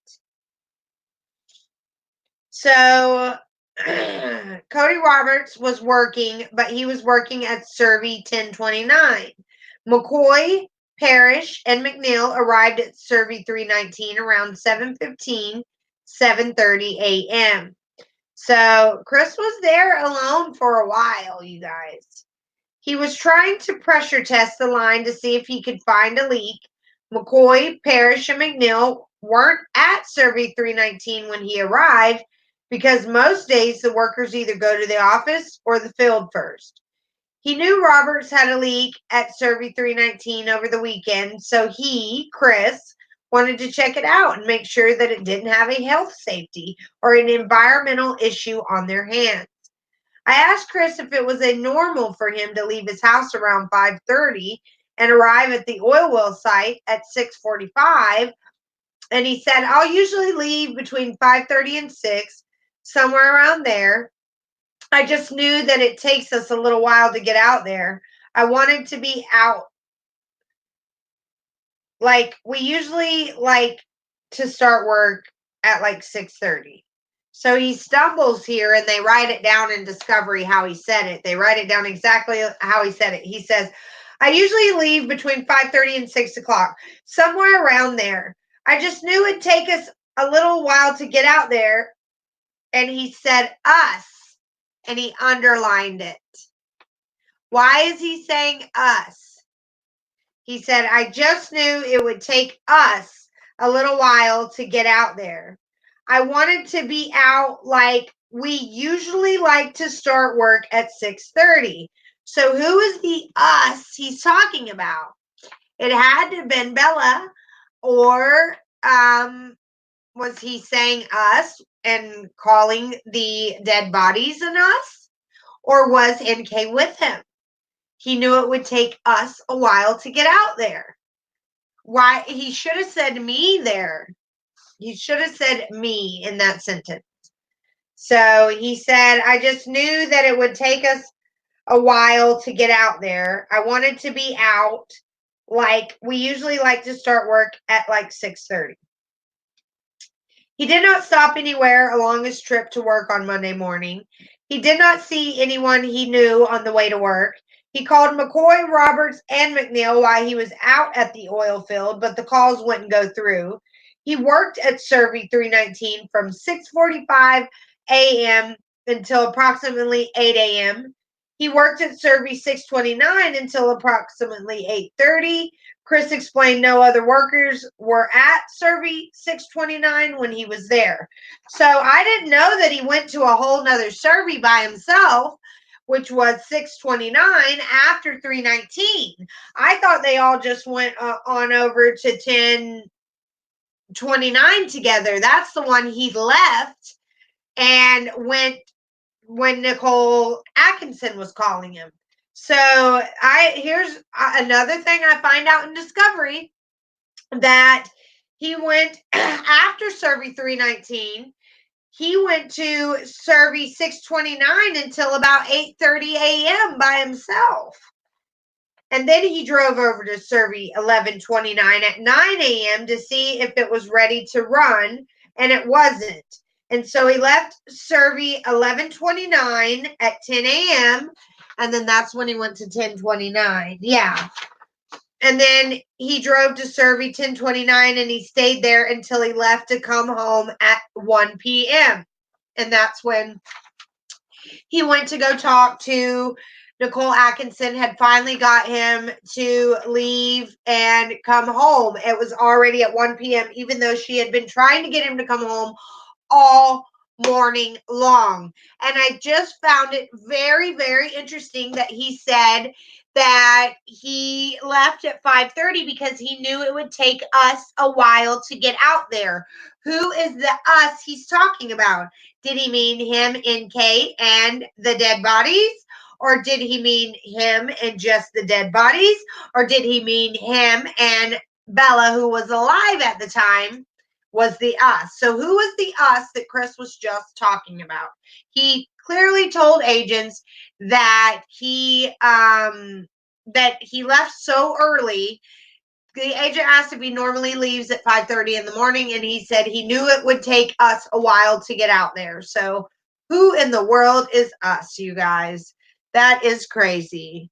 So Cody Roberts was working, but he was working at Survey 1029. McCoy, Parrish, and McNeil arrived at Survey 319 around 7:15, 7:30 a.m. So Chris was there alone for a while, you guys. He was trying to pressure test the line to see if he could find a leak. McCoy, Parrish, and McNeil weren't at Survey 319 when he arrived because most days the workers either go to the office or the field first. He knew Roberts had a leak at Survey 319 over the weekend, so he, Chris, wanted to check it out and make sure that it didn't have a health safety or an environmental issue on their hands. I asked Chris if it was a normal for him to leave his house around 5:30 and arrive at the oil well site at 6:45, and he said, I'll usually leave between 5:30 and 6, somewhere around there. I just knew that it takes us a little while to get out there. I wanted to be out. Like, we usually like to start work at like 6:30. So he stumbles here and they write it down in Discovery how he said it. They write it down exactly how he said it. He says, I usually leave between 5:30 and 6 o'clock, somewhere around there. I just knew it'd take us a little while to get out there. And he said us, and he underlined it. Why is he saying us? He said, I just knew it would take us a little while to get out there. I wanted to be out like we usually like to start work at 6:30. So who is the us he's talking about? It had to have been Bella, or was he saying us and calling the dead bodies an us? Or was NK with him? He knew it would take us a while to get out there. Why? He should have said me there. He should have said me in that sentence. So he said, I just knew that it would take us a while to get out there. I wanted to be out like we usually like to start work at like 6:30. He did not stop anywhere along his trip to work on Monday morning. He did not see anyone he knew on the way to work. He called McCoy, Roberts, and McNeil while he was out at the oil field, but the calls wouldn't go through. He worked at Survey 319 from 6:45 a.m. until approximately 8 a.m. He worked at Survey 629 until approximately 8:30. Chris explained no other workers were at Survey 629 when he was there. So I didn't know that he went to a whole nother Survey by himself, which was 629 after 319. I thought they all just went on over to 1029 together. That's the one he left and went when Nicole Atkinson was calling him. So here's another thing I find out in Discovery, that he went after Survey 319. He went to Survey 629 until about 8:30 a.m. by himself. And then he drove over to Survey 1129 at 9 a.m. to see if it was ready to run, and it wasn't. And so he left Survey 1129 at 10 a.m. And then that's when he went to 1029. Yeah. And then he drove to Survey 1029 and he stayed there until he left to come home at 1 p.m. And that's when he went to go talk to Nicole Atkinson, had finally got him to leave and come home. It was already at 1 p.m., even though she had been trying to get him to come home all morning long. And I just found it very, very interesting that he said that he left at 5:30 because he knew it would take us a while to get out there. Who is the us he's talking about? Did he mean him, NK, and the dead bodies? Or did he mean him and just the dead bodies? Or did he mean him and Bella, who was alive at the time, was the us? So who was the us that Chris was just talking about? He clearly told agents that he left so early. The agent asked if he normally leaves at 5:30 in the morning, and he said he knew it would take us a while to get out there. So who in the world is us, you guys? That is crazy.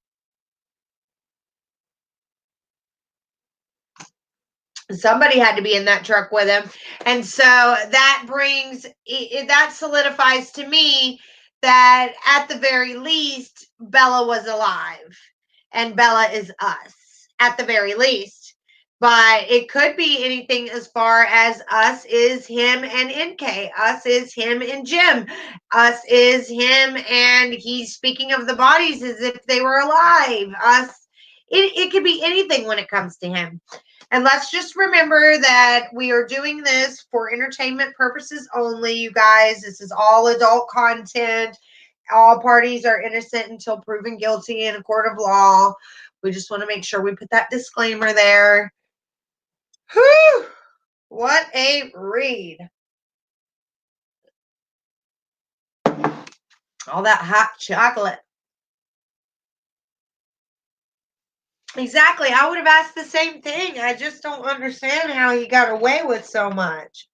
Somebody had to be in that truck with him. And so that that solidifies to me that at the very least, Bella was alive and Bella is us at the very least. But it could be anything as far as us is him and NK. Us is him and Jim. Us is him and he's speaking of the bodies as if they were alive. Us, it could be anything when it comes to him. And let's just remember that we are doing this for entertainment purposes only, you guys. This is all adult content. All parties are innocent until proven guilty in a court of law. We just want to make sure we put that disclaimer there. Whew! What a read. All that hot chocolate. Exactly. I would have asked the same thing. I just don't understand how he got away with so much.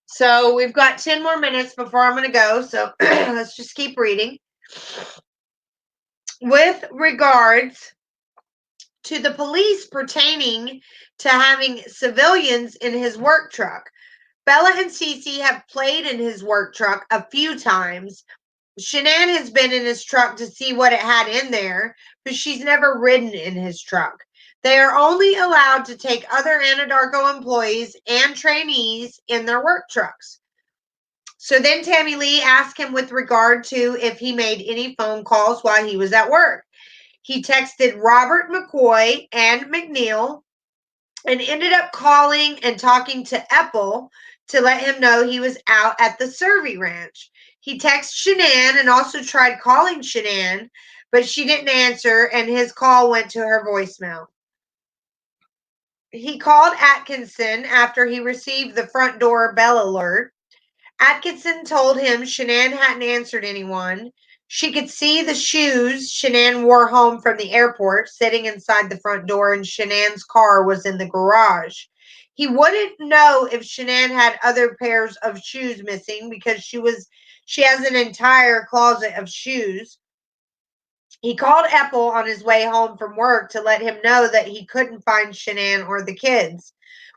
So we've got 10 more minutes before I'm going to go. So let's just keep reading. With regards to the police pertaining to having civilians in his work truck, Bella and Cece have played in his work truck a few times. Shanann has been in his truck to see what it had in there, but she's never ridden in his truck. They are only allowed to take other Anadarko employees and trainees in their work trucks. So then Tammy Lee asked him with regard to if he made any phone calls while he was at work. He texted Robert McCoy and McNeil and ended up calling and talking to Epple to let him know he was out at the Survey Ranch. He texted Shanann and also tried calling Shanann, but she didn't answer, and his call went to her voicemail. He called Atkinson after he received the front door bell alert. Atkinson told him Shanann hadn't answered anyone. She could see the shoes Shanann wore home from the airport sitting inside the front door, and Shanann's car was in the garage. He wouldn't know if Shanann had other pairs of shoes missing because she has an entire closet of shoes. He called Epple on his way home from work to let him know that he couldn't find Shanann or the kids.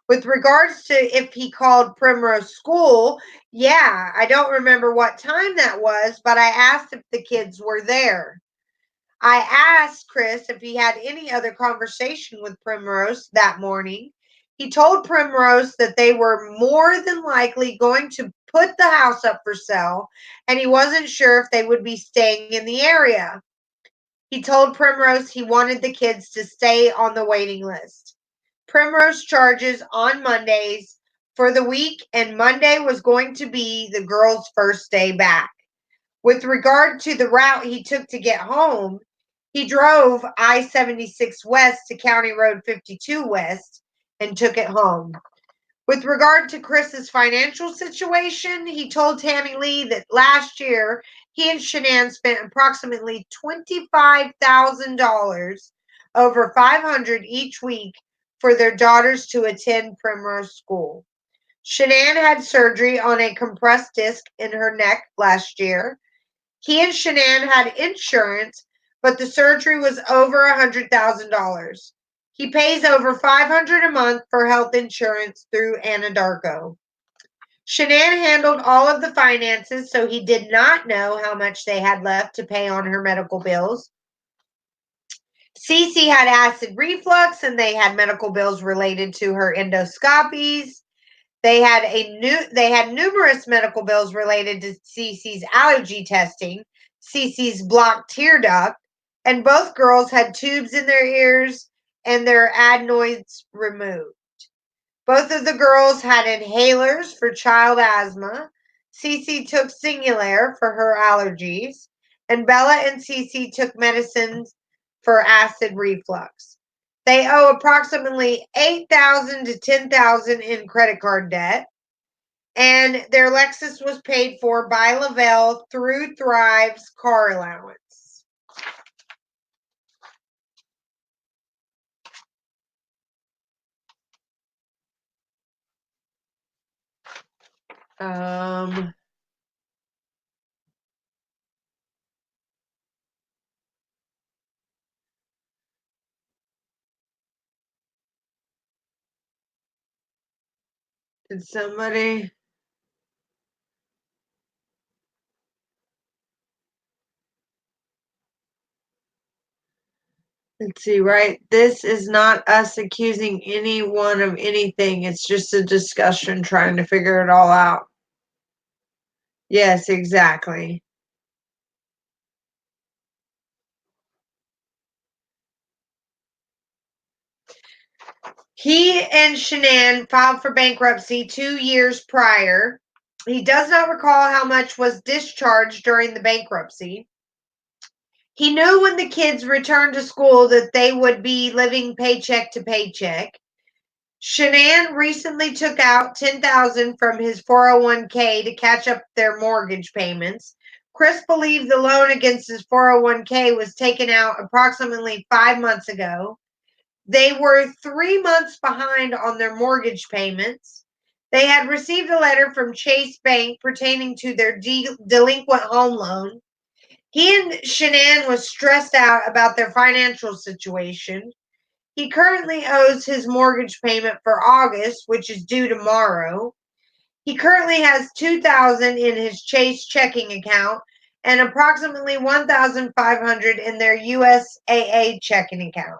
With regards to if he called Primrose School, yeah, I don't remember what time that was, but I asked if the kids were there. I asked Chris if he had any other conversation with Primrose that morning. He told Primrose that they were more than likely going to put the house up for sale, and he wasn't sure if they would be staying in the area. He told Primrose he wanted the kids to stay on the waiting list. Primrose charges on Mondays for the week, and Monday was going to be the girls' first day back. With regard to the route he took to get home, he drove I-76 West to County Road 52 West and took it home. With regard to Chris's financial situation, he told Tammy Lee that last year he and Shanann spent approximately $25,000, over $500 each week, for their daughters to attend Primrose School. Shanann had surgery on a compressed disc in her neck last year. He and Shanann had insurance, but the surgery was over $100,000. He pays over $500 a month for health insurance through Anadarko. Shanann handled all of the finances, so he did not know how much they had left to pay on her medical bills. Cece had acid reflux, and they had medical bills related to her endoscopies. They had numerous medical bills related to Cece's allergy testing, Cece's blocked tear duct, and both girls had tubes in their ears and their adenoids removed. Both of the girls had inhalers for child asthma. Cece took Singulair for her allergies, and Bella and Cece took medicines for acid reflux. They owe approximately $8,000 to $10,000 in credit card debt, and their Lexus was paid for by Lavelle through Thrive's car allowance. Um, did somebody? Let's see, right? This is not us accusing anyone of anything. It's just a discussion trying to figure it all out. Yes, exactly. He and Shanann filed for bankruptcy 2 years prior. He does not recall how much was discharged during the bankruptcy. He knew when the kids returned to school that they would be living paycheck to paycheck. Shanann recently took out $10,000 from his 401k to catch up their mortgage payments. Chris believed the loan against his 401k was taken out approximately 5 months ago. They were 3 months behind on their mortgage payments. They had received a letter from Chase Bank pertaining to their delinquent home loan. He and Shanann was stressed out about their financial situation. He currently owes his mortgage payment for August, which is due tomorrow. He currently has $2,000 in his Chase checking account and approximately $1,500 in their USAA checking account.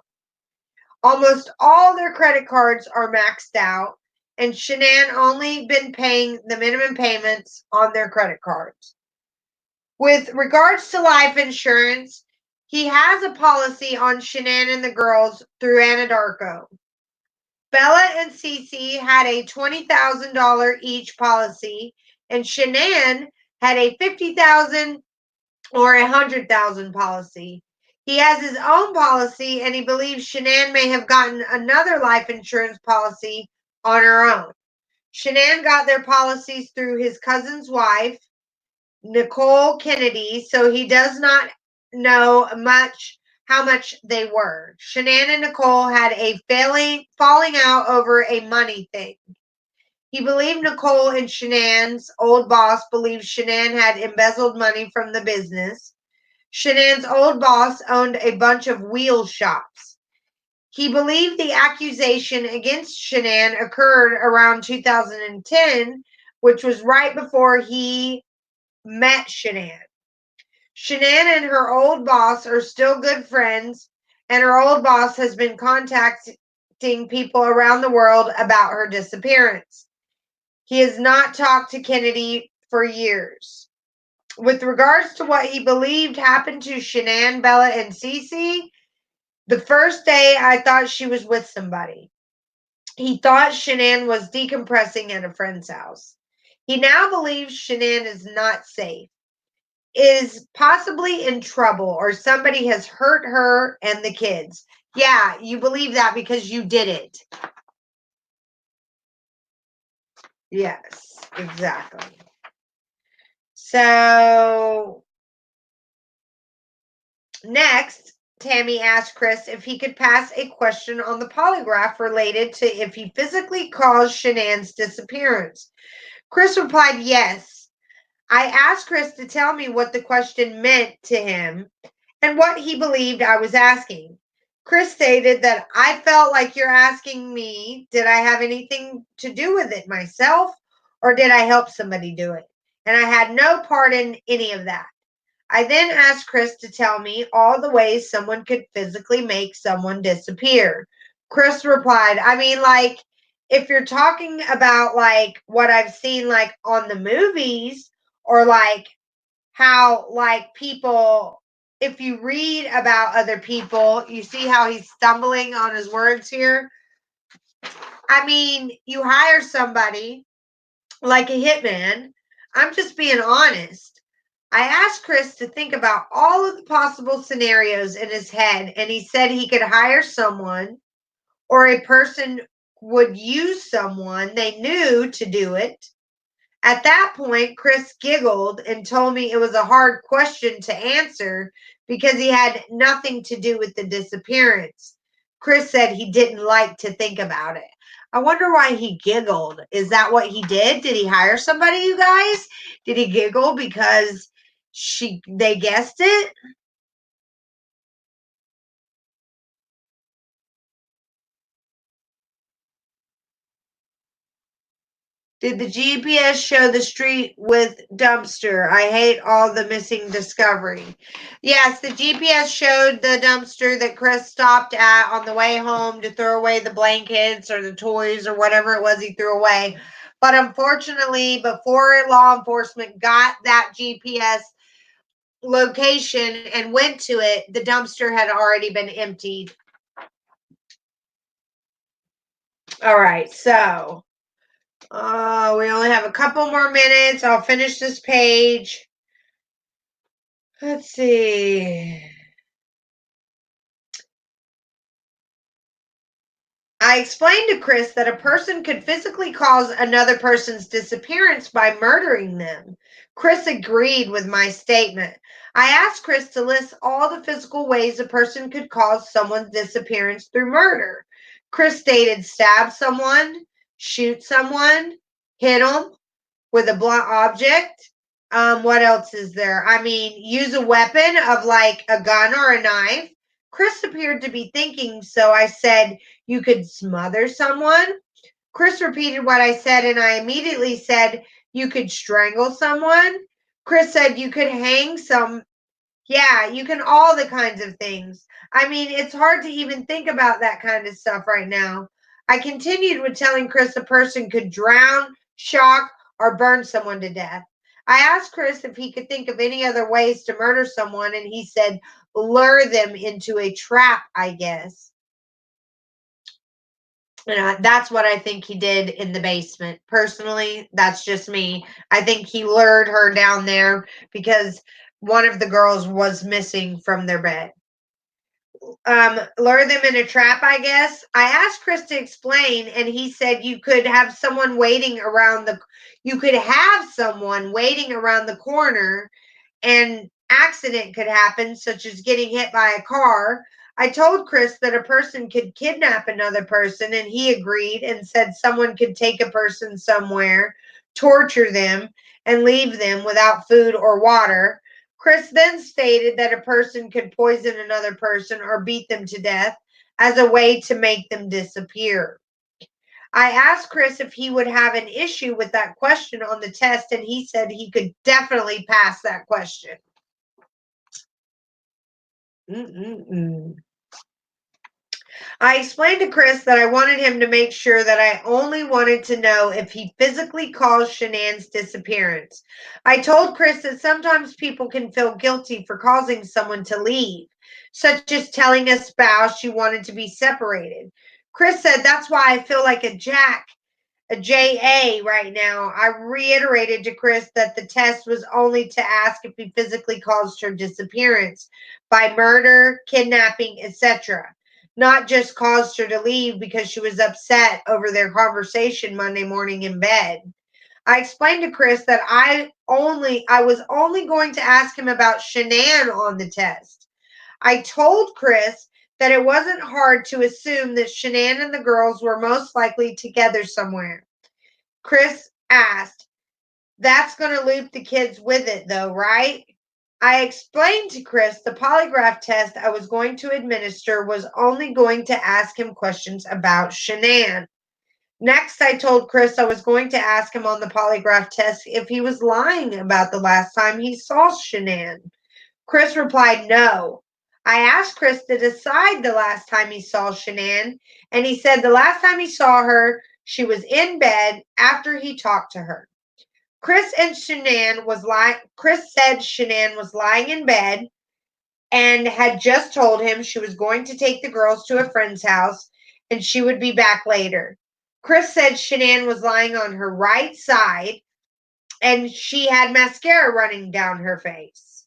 Almost all their credit cards are maxed out, and Shanann only been paying the minimum payments on their credit cards. With regards to life insurance, he has a policy on Shanann and the girls through Anadarko. Bella and Cece had a $20,000 each policy, and Shanann had a $50,000 or a $100,000 policy. He has his own policy, and he believes Shanann may have gotten another life insurance policy on her own. Shanann got their policies through his cousin's wife, Nicole Kennedy, so he does not know how much they were. Shanann and Nicole had a falling out over a money thing. He believed Nicole and Shanann's old boss believed Shanann had embezzled money from the business. Shanann's old boss owned a bunch of wheel shops. He believed the accusation against Shanann occurred around 2010, which was right before he met Shanann. Shanann and her old boss are still good friends, and her old boss has been contacting people around the world about her disappearance. He has not talked to Kennedy for years. With regards to what he believed happened to Shanann, Bella, and Cece, the first day I thought she was with somebody. He thought Shanann was decompressing at a friend's house. He now believes Shanann is not safe, is possibly in trouble, or somebody has hurt her and the kids. Yeah, you believe that because you did it. Yes, exactly. So, next, Tammy asked Chris if he could pass a question on the polygraph related to if he physically caused Shanann's disappearance. Chris replied yes. I asked Chris to tell me what the question meant to him and what he believed I was asking. Chris stated that I felt like you're asking me, did I have anything to do with it myself, or did I help somebody do it? And I had no part in any of that. I then asked Chris to tell me all the ways someone could physically make someone disappear. Chris replied, I mean, like, if you're talking about like what I've seen like on the movies, or like how like people, if you read about other people, you see how he's stumbling on his words here. I mean, you hire somebody like a hitman. I'm just being honest. I asked Chris to think about all of the possible scenarios in his head, and he said he could hire someone, or a person would use someone they knew to do it. At that point, Chris giggled and told me it was a hard question to answer because he had nothing to do with the disappearance. Chris said he didn't like to think about it. I wonder why he giggled. Is that what he did? Did he hire somebody, you guys? Did he giggle because they guessed it? Did the GPS show the street with dumpster? I hate all the missing discovery. Yes, the GPS showed the dumpster that Chris stopped at on the way home to throw away the blankets or the toys or whatever it was he threw away. But unfortunately, before law enforcement got that GPS location and went to it, the dumpster had already been emptied. All right, so we only have a couple more minutes. I'll finish this page. Let's see. I explained to Chris that a person could physically cause another person's disappearance by murdering them. Chris agreed with my statement. I asked Chris to list all the physical ways a person could cause someone's disappearance through murder. Chris stated stab someone, shoot someone, hit them with a blunt object. What else is there? I mean, use a weapon of like a gun or a knife. Chris appeared to be thinking, so I said, you could smother someone. Chris repeated what I said, and I immediately said, you could strangle someone. Chris said, you could hang some. Yeah, you can, all the kinds of things. I mean, it's hard to even think about that kind of stuff right now. I continued with telling Chris a person could drown, shock, or burn someone to death. I asked Chris if he could think of any other ways to murder someone, and he said, lure them into a trap, I guess. And that's what I think he did in the basement. Personally, that's just me. I think he lured her down there because one of the girls was missing from their bed. Lure them in a trap, I guess. I asked Chris to explain, and he said you could have someone waiting around the corner, and accident could happen, such as getting hit by a car. I told Chris that a person could kidnap another person, and he agreed and said someone could take a person somewhere, torture them, and leave them without food or water. Chris then stated that a person could poison another person or beat them to death as a way to make them disappear. I asked Chris if he would have an issue with that question on the test, and he said he could definitely pass that question. I explained to Chris that I wanted him to make sure that I only wanted to know if he physically caused Shanann's disappearance. I told Chris that sometimes people can feel guilty for causing someone to leave, such as telling a spouse you wanted to be separated. Chris said that's why I feel like a JA right now. I reiterated to Chris that the test was only to ask if he physically caused her disappearance by murder, kidnapping, etc., not just caused her to leave because she was upset over their conversation Monday morning in bed. I explained to Chris that I was only going to ask him about Shanann on the test. I told Chris that it wasn't hard to assume that Shanann and the girls were most likely together somewhere. Chris asked, that's going to loop the kids with it, though, right? I explained to Chris the polygraph test I was going to administer was only going to ask him questions about Shanann. Next, I told Chris I was going to ask him on the polygraph test if he was lying about the last time he saw Shanann. Chris replied no. I asked Chris to decide the last time he saw Shanann, and he said the last time he saw her, she was in bed after he talked to her. Chris said Shanann was lying in bed and had just told him she was going to take the girls to a friend's house and she would be back later. Chris said Shanann was lying on her right side and she had mascara running down her face.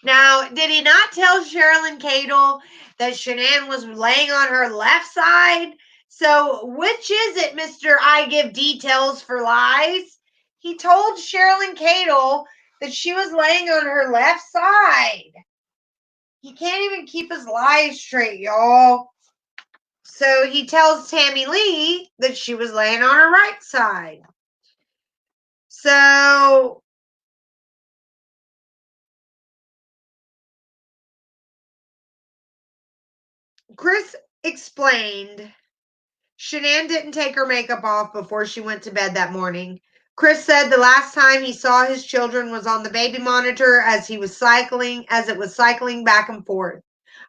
Now, did he not tell Sherilyn Cadle that Shanann was laying on her left side? So, which is it, Mr. I give details for lies? He told Sherilyn Cadle that she was laying on her left side. He can't even keep his lies straight, y'all. So he tells Tammy Lee that she was laying on her right side. So Chris explained Shanann didn't take her makeup off before she went to bed that morning. Chris said the last time he saw his children was on the baby monitor as it was cycling back and forth.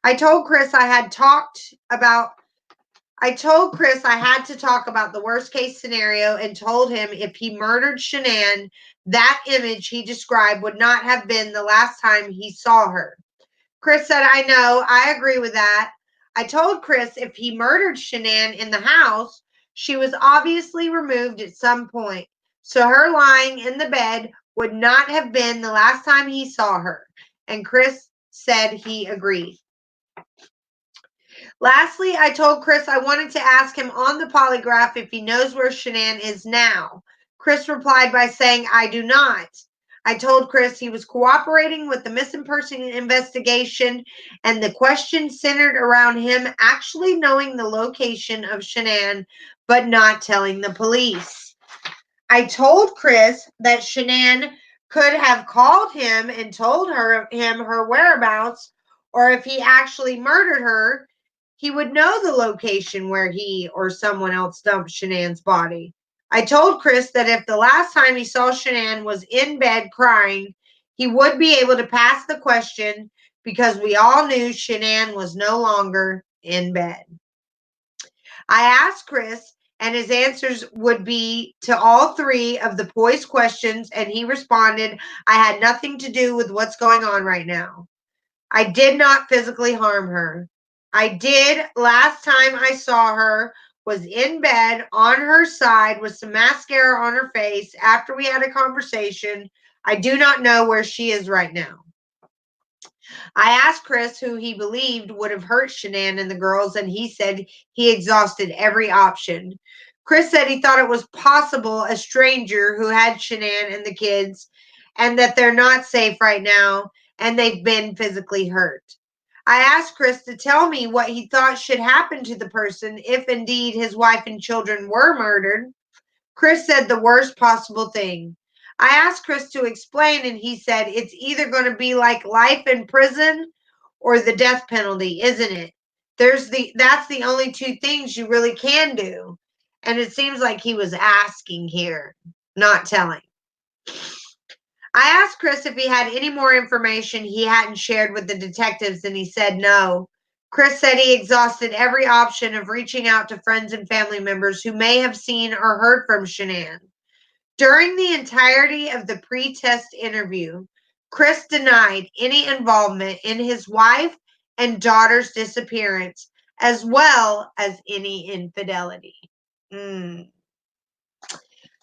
I told Chris I had to talk about the worst case scenario and told him if he murdered Shanann, that image he described would not have been the last time he saw her. Chris said, I know, I agree with that. I told Chris if he murdered Shanann in the house, she was obviously removed at some point. So her lying in the bed would not have been the last time he saw her. And Chris said he agreed. Lastly, I told Chris I wanted to ask him on the polygraph if he knows where Shanann is now. Chris replied by saying, I do not. I told Chris he was cooperating with the missing person investigation, and the question centered around him actually knowing the location of Shanann, but not telling the police. I told Chris that Shanann could have called him and told him her whereabouts, or if he actually murdered her, he would know the location where he or someone else dumped Shanann's body. I told Chris that if the last time he saw Shanann was in bed crying, he would be able to pass the question because we all knew Shanann was no longer in bed. I asked Chris, and his answers would be to all three of the poised questions, and he responded, I had nothing to do with what's going on right now. I did not physically harm her. I did last time I saw her was in bed on her side with some mascara on her face after we had a conversation. I do not know where she is right now. I asked Chris who he believed would have hurt Shanann and the girls, and he said he exhausted every option. Chris said he thought it was possible a stranger who had Shanann and the kids, and that they're not safe right now, and they've been physically hurt. I asked Chris to tell me what he thought should happen to the person if indeed his wife and children were murdered. Chris said the worst possible thing. I asked Chris to explain, and he said it's either going to be like life in prison or the death penalty, isn't it? That's the only two things you really can do. And it seems like he was asking here, not telling. I asked Chris if he had any more information he hadn't shared with the detectives, and he said no. Chris said he exhausted every option of reaching out to friends and family members who may have seen or heard from Shanann. During the entirety of the pre-test interview, Chris denied any involvement in his wife and daughter's disappearance, as well as any infidelity.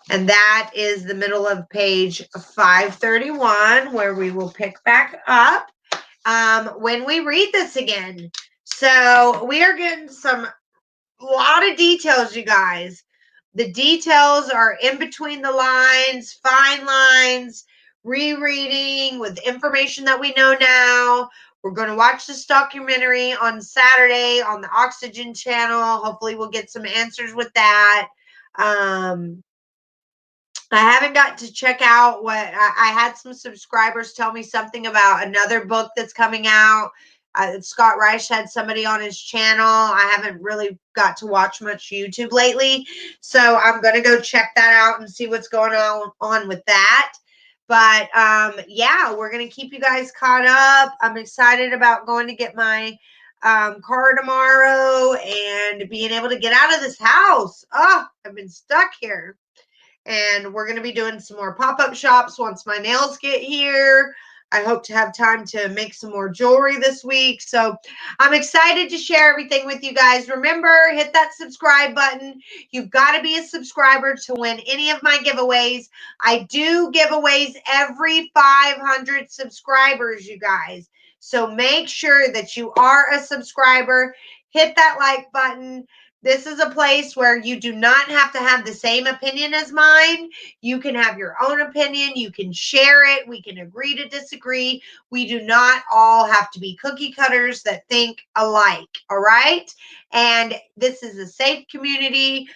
And that is the middle of page 531, where we will pick back up when we read this again. So we are getting a lot of details, you guys. The details are in between the lines, fine lines, rereading with information that we know now. We're going to watch this documentary on Saturday on the Oxygen channel. Hopefully we'll get some answers with that. I haven't got to check out what I had some subscribers tell me something about another book that's coming out. Scott Reich had somebody on his channel. I haven't really got to watch much YouTube lately. So I'm going to go check that out and see what's going on with that. But yeah, we're going to keep you guys caught up. I'm excited about going to get my car tomorrow and being able to get out of this house. Oh, I've been stuck here. And we're going to be doing some more pop-up shops once my nails get here. I hope to have time to make some more jewelry this week. So I'm excited to share everything with you guys. Remember, hit that subscribe button. You've got to be a subscriber to win any of my giveaways. I do giveaways every 500 subscribers, you guys. So make sure that you are a subscriber. Hit that like button. This is a place where you do not have to have the same opinion as mine. You can have your own opinion. You can share it. We can agree to disagree. We do not all have to be cookie cutters that think alike. All right. And this is a safe community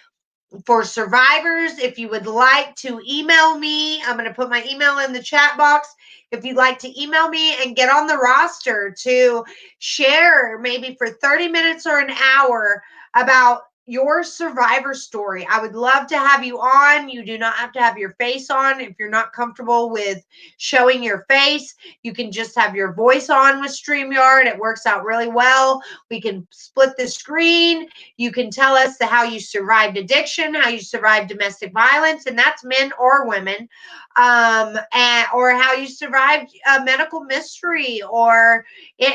for survivors. If you would like to email me, I'm going to put my email in the chat box. If you'd like to email me and get on the roster to share maybe for 30 minutes or an hour about your survivor story, I would love to have you on. You do not have to have your face on. If you're not comfortable with showing your face, you can just have your voice on with StreamYard. It works out really well. We can split the screen. You can tell us how you survived addiction, how you survived domestic violence, and that's men or women, or how you survived a medical mystery or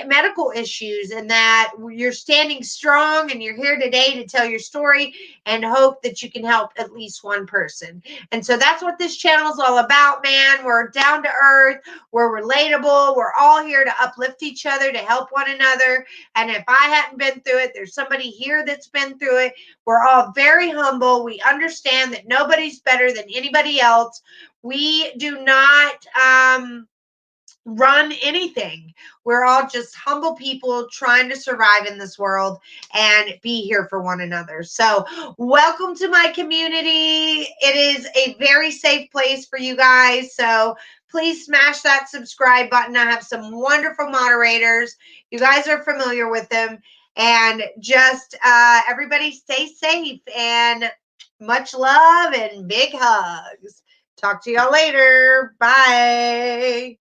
medical issues, and that you're standing strong and you're here today to tell your story and hope that you can help at least one person. And so that's what this channel is all about, man. We're down to earth. We're relatable. We're all here to uplift each other, to help one another. And if I hadn't been through it, there's somebody here that's been through it. We're all very humble. We understand that nobody's better than anybody else. We do not run anything. We're all just humble people trying to survive in this world and be here for one another. So, welcome to my community. It is a very safe place for you guys. So, please smash that subscribe button. I have some wonderful moderators. You guys are familiar with them. And just everybody stay safe and much love and big hugs. Talk to y'all later. Bye.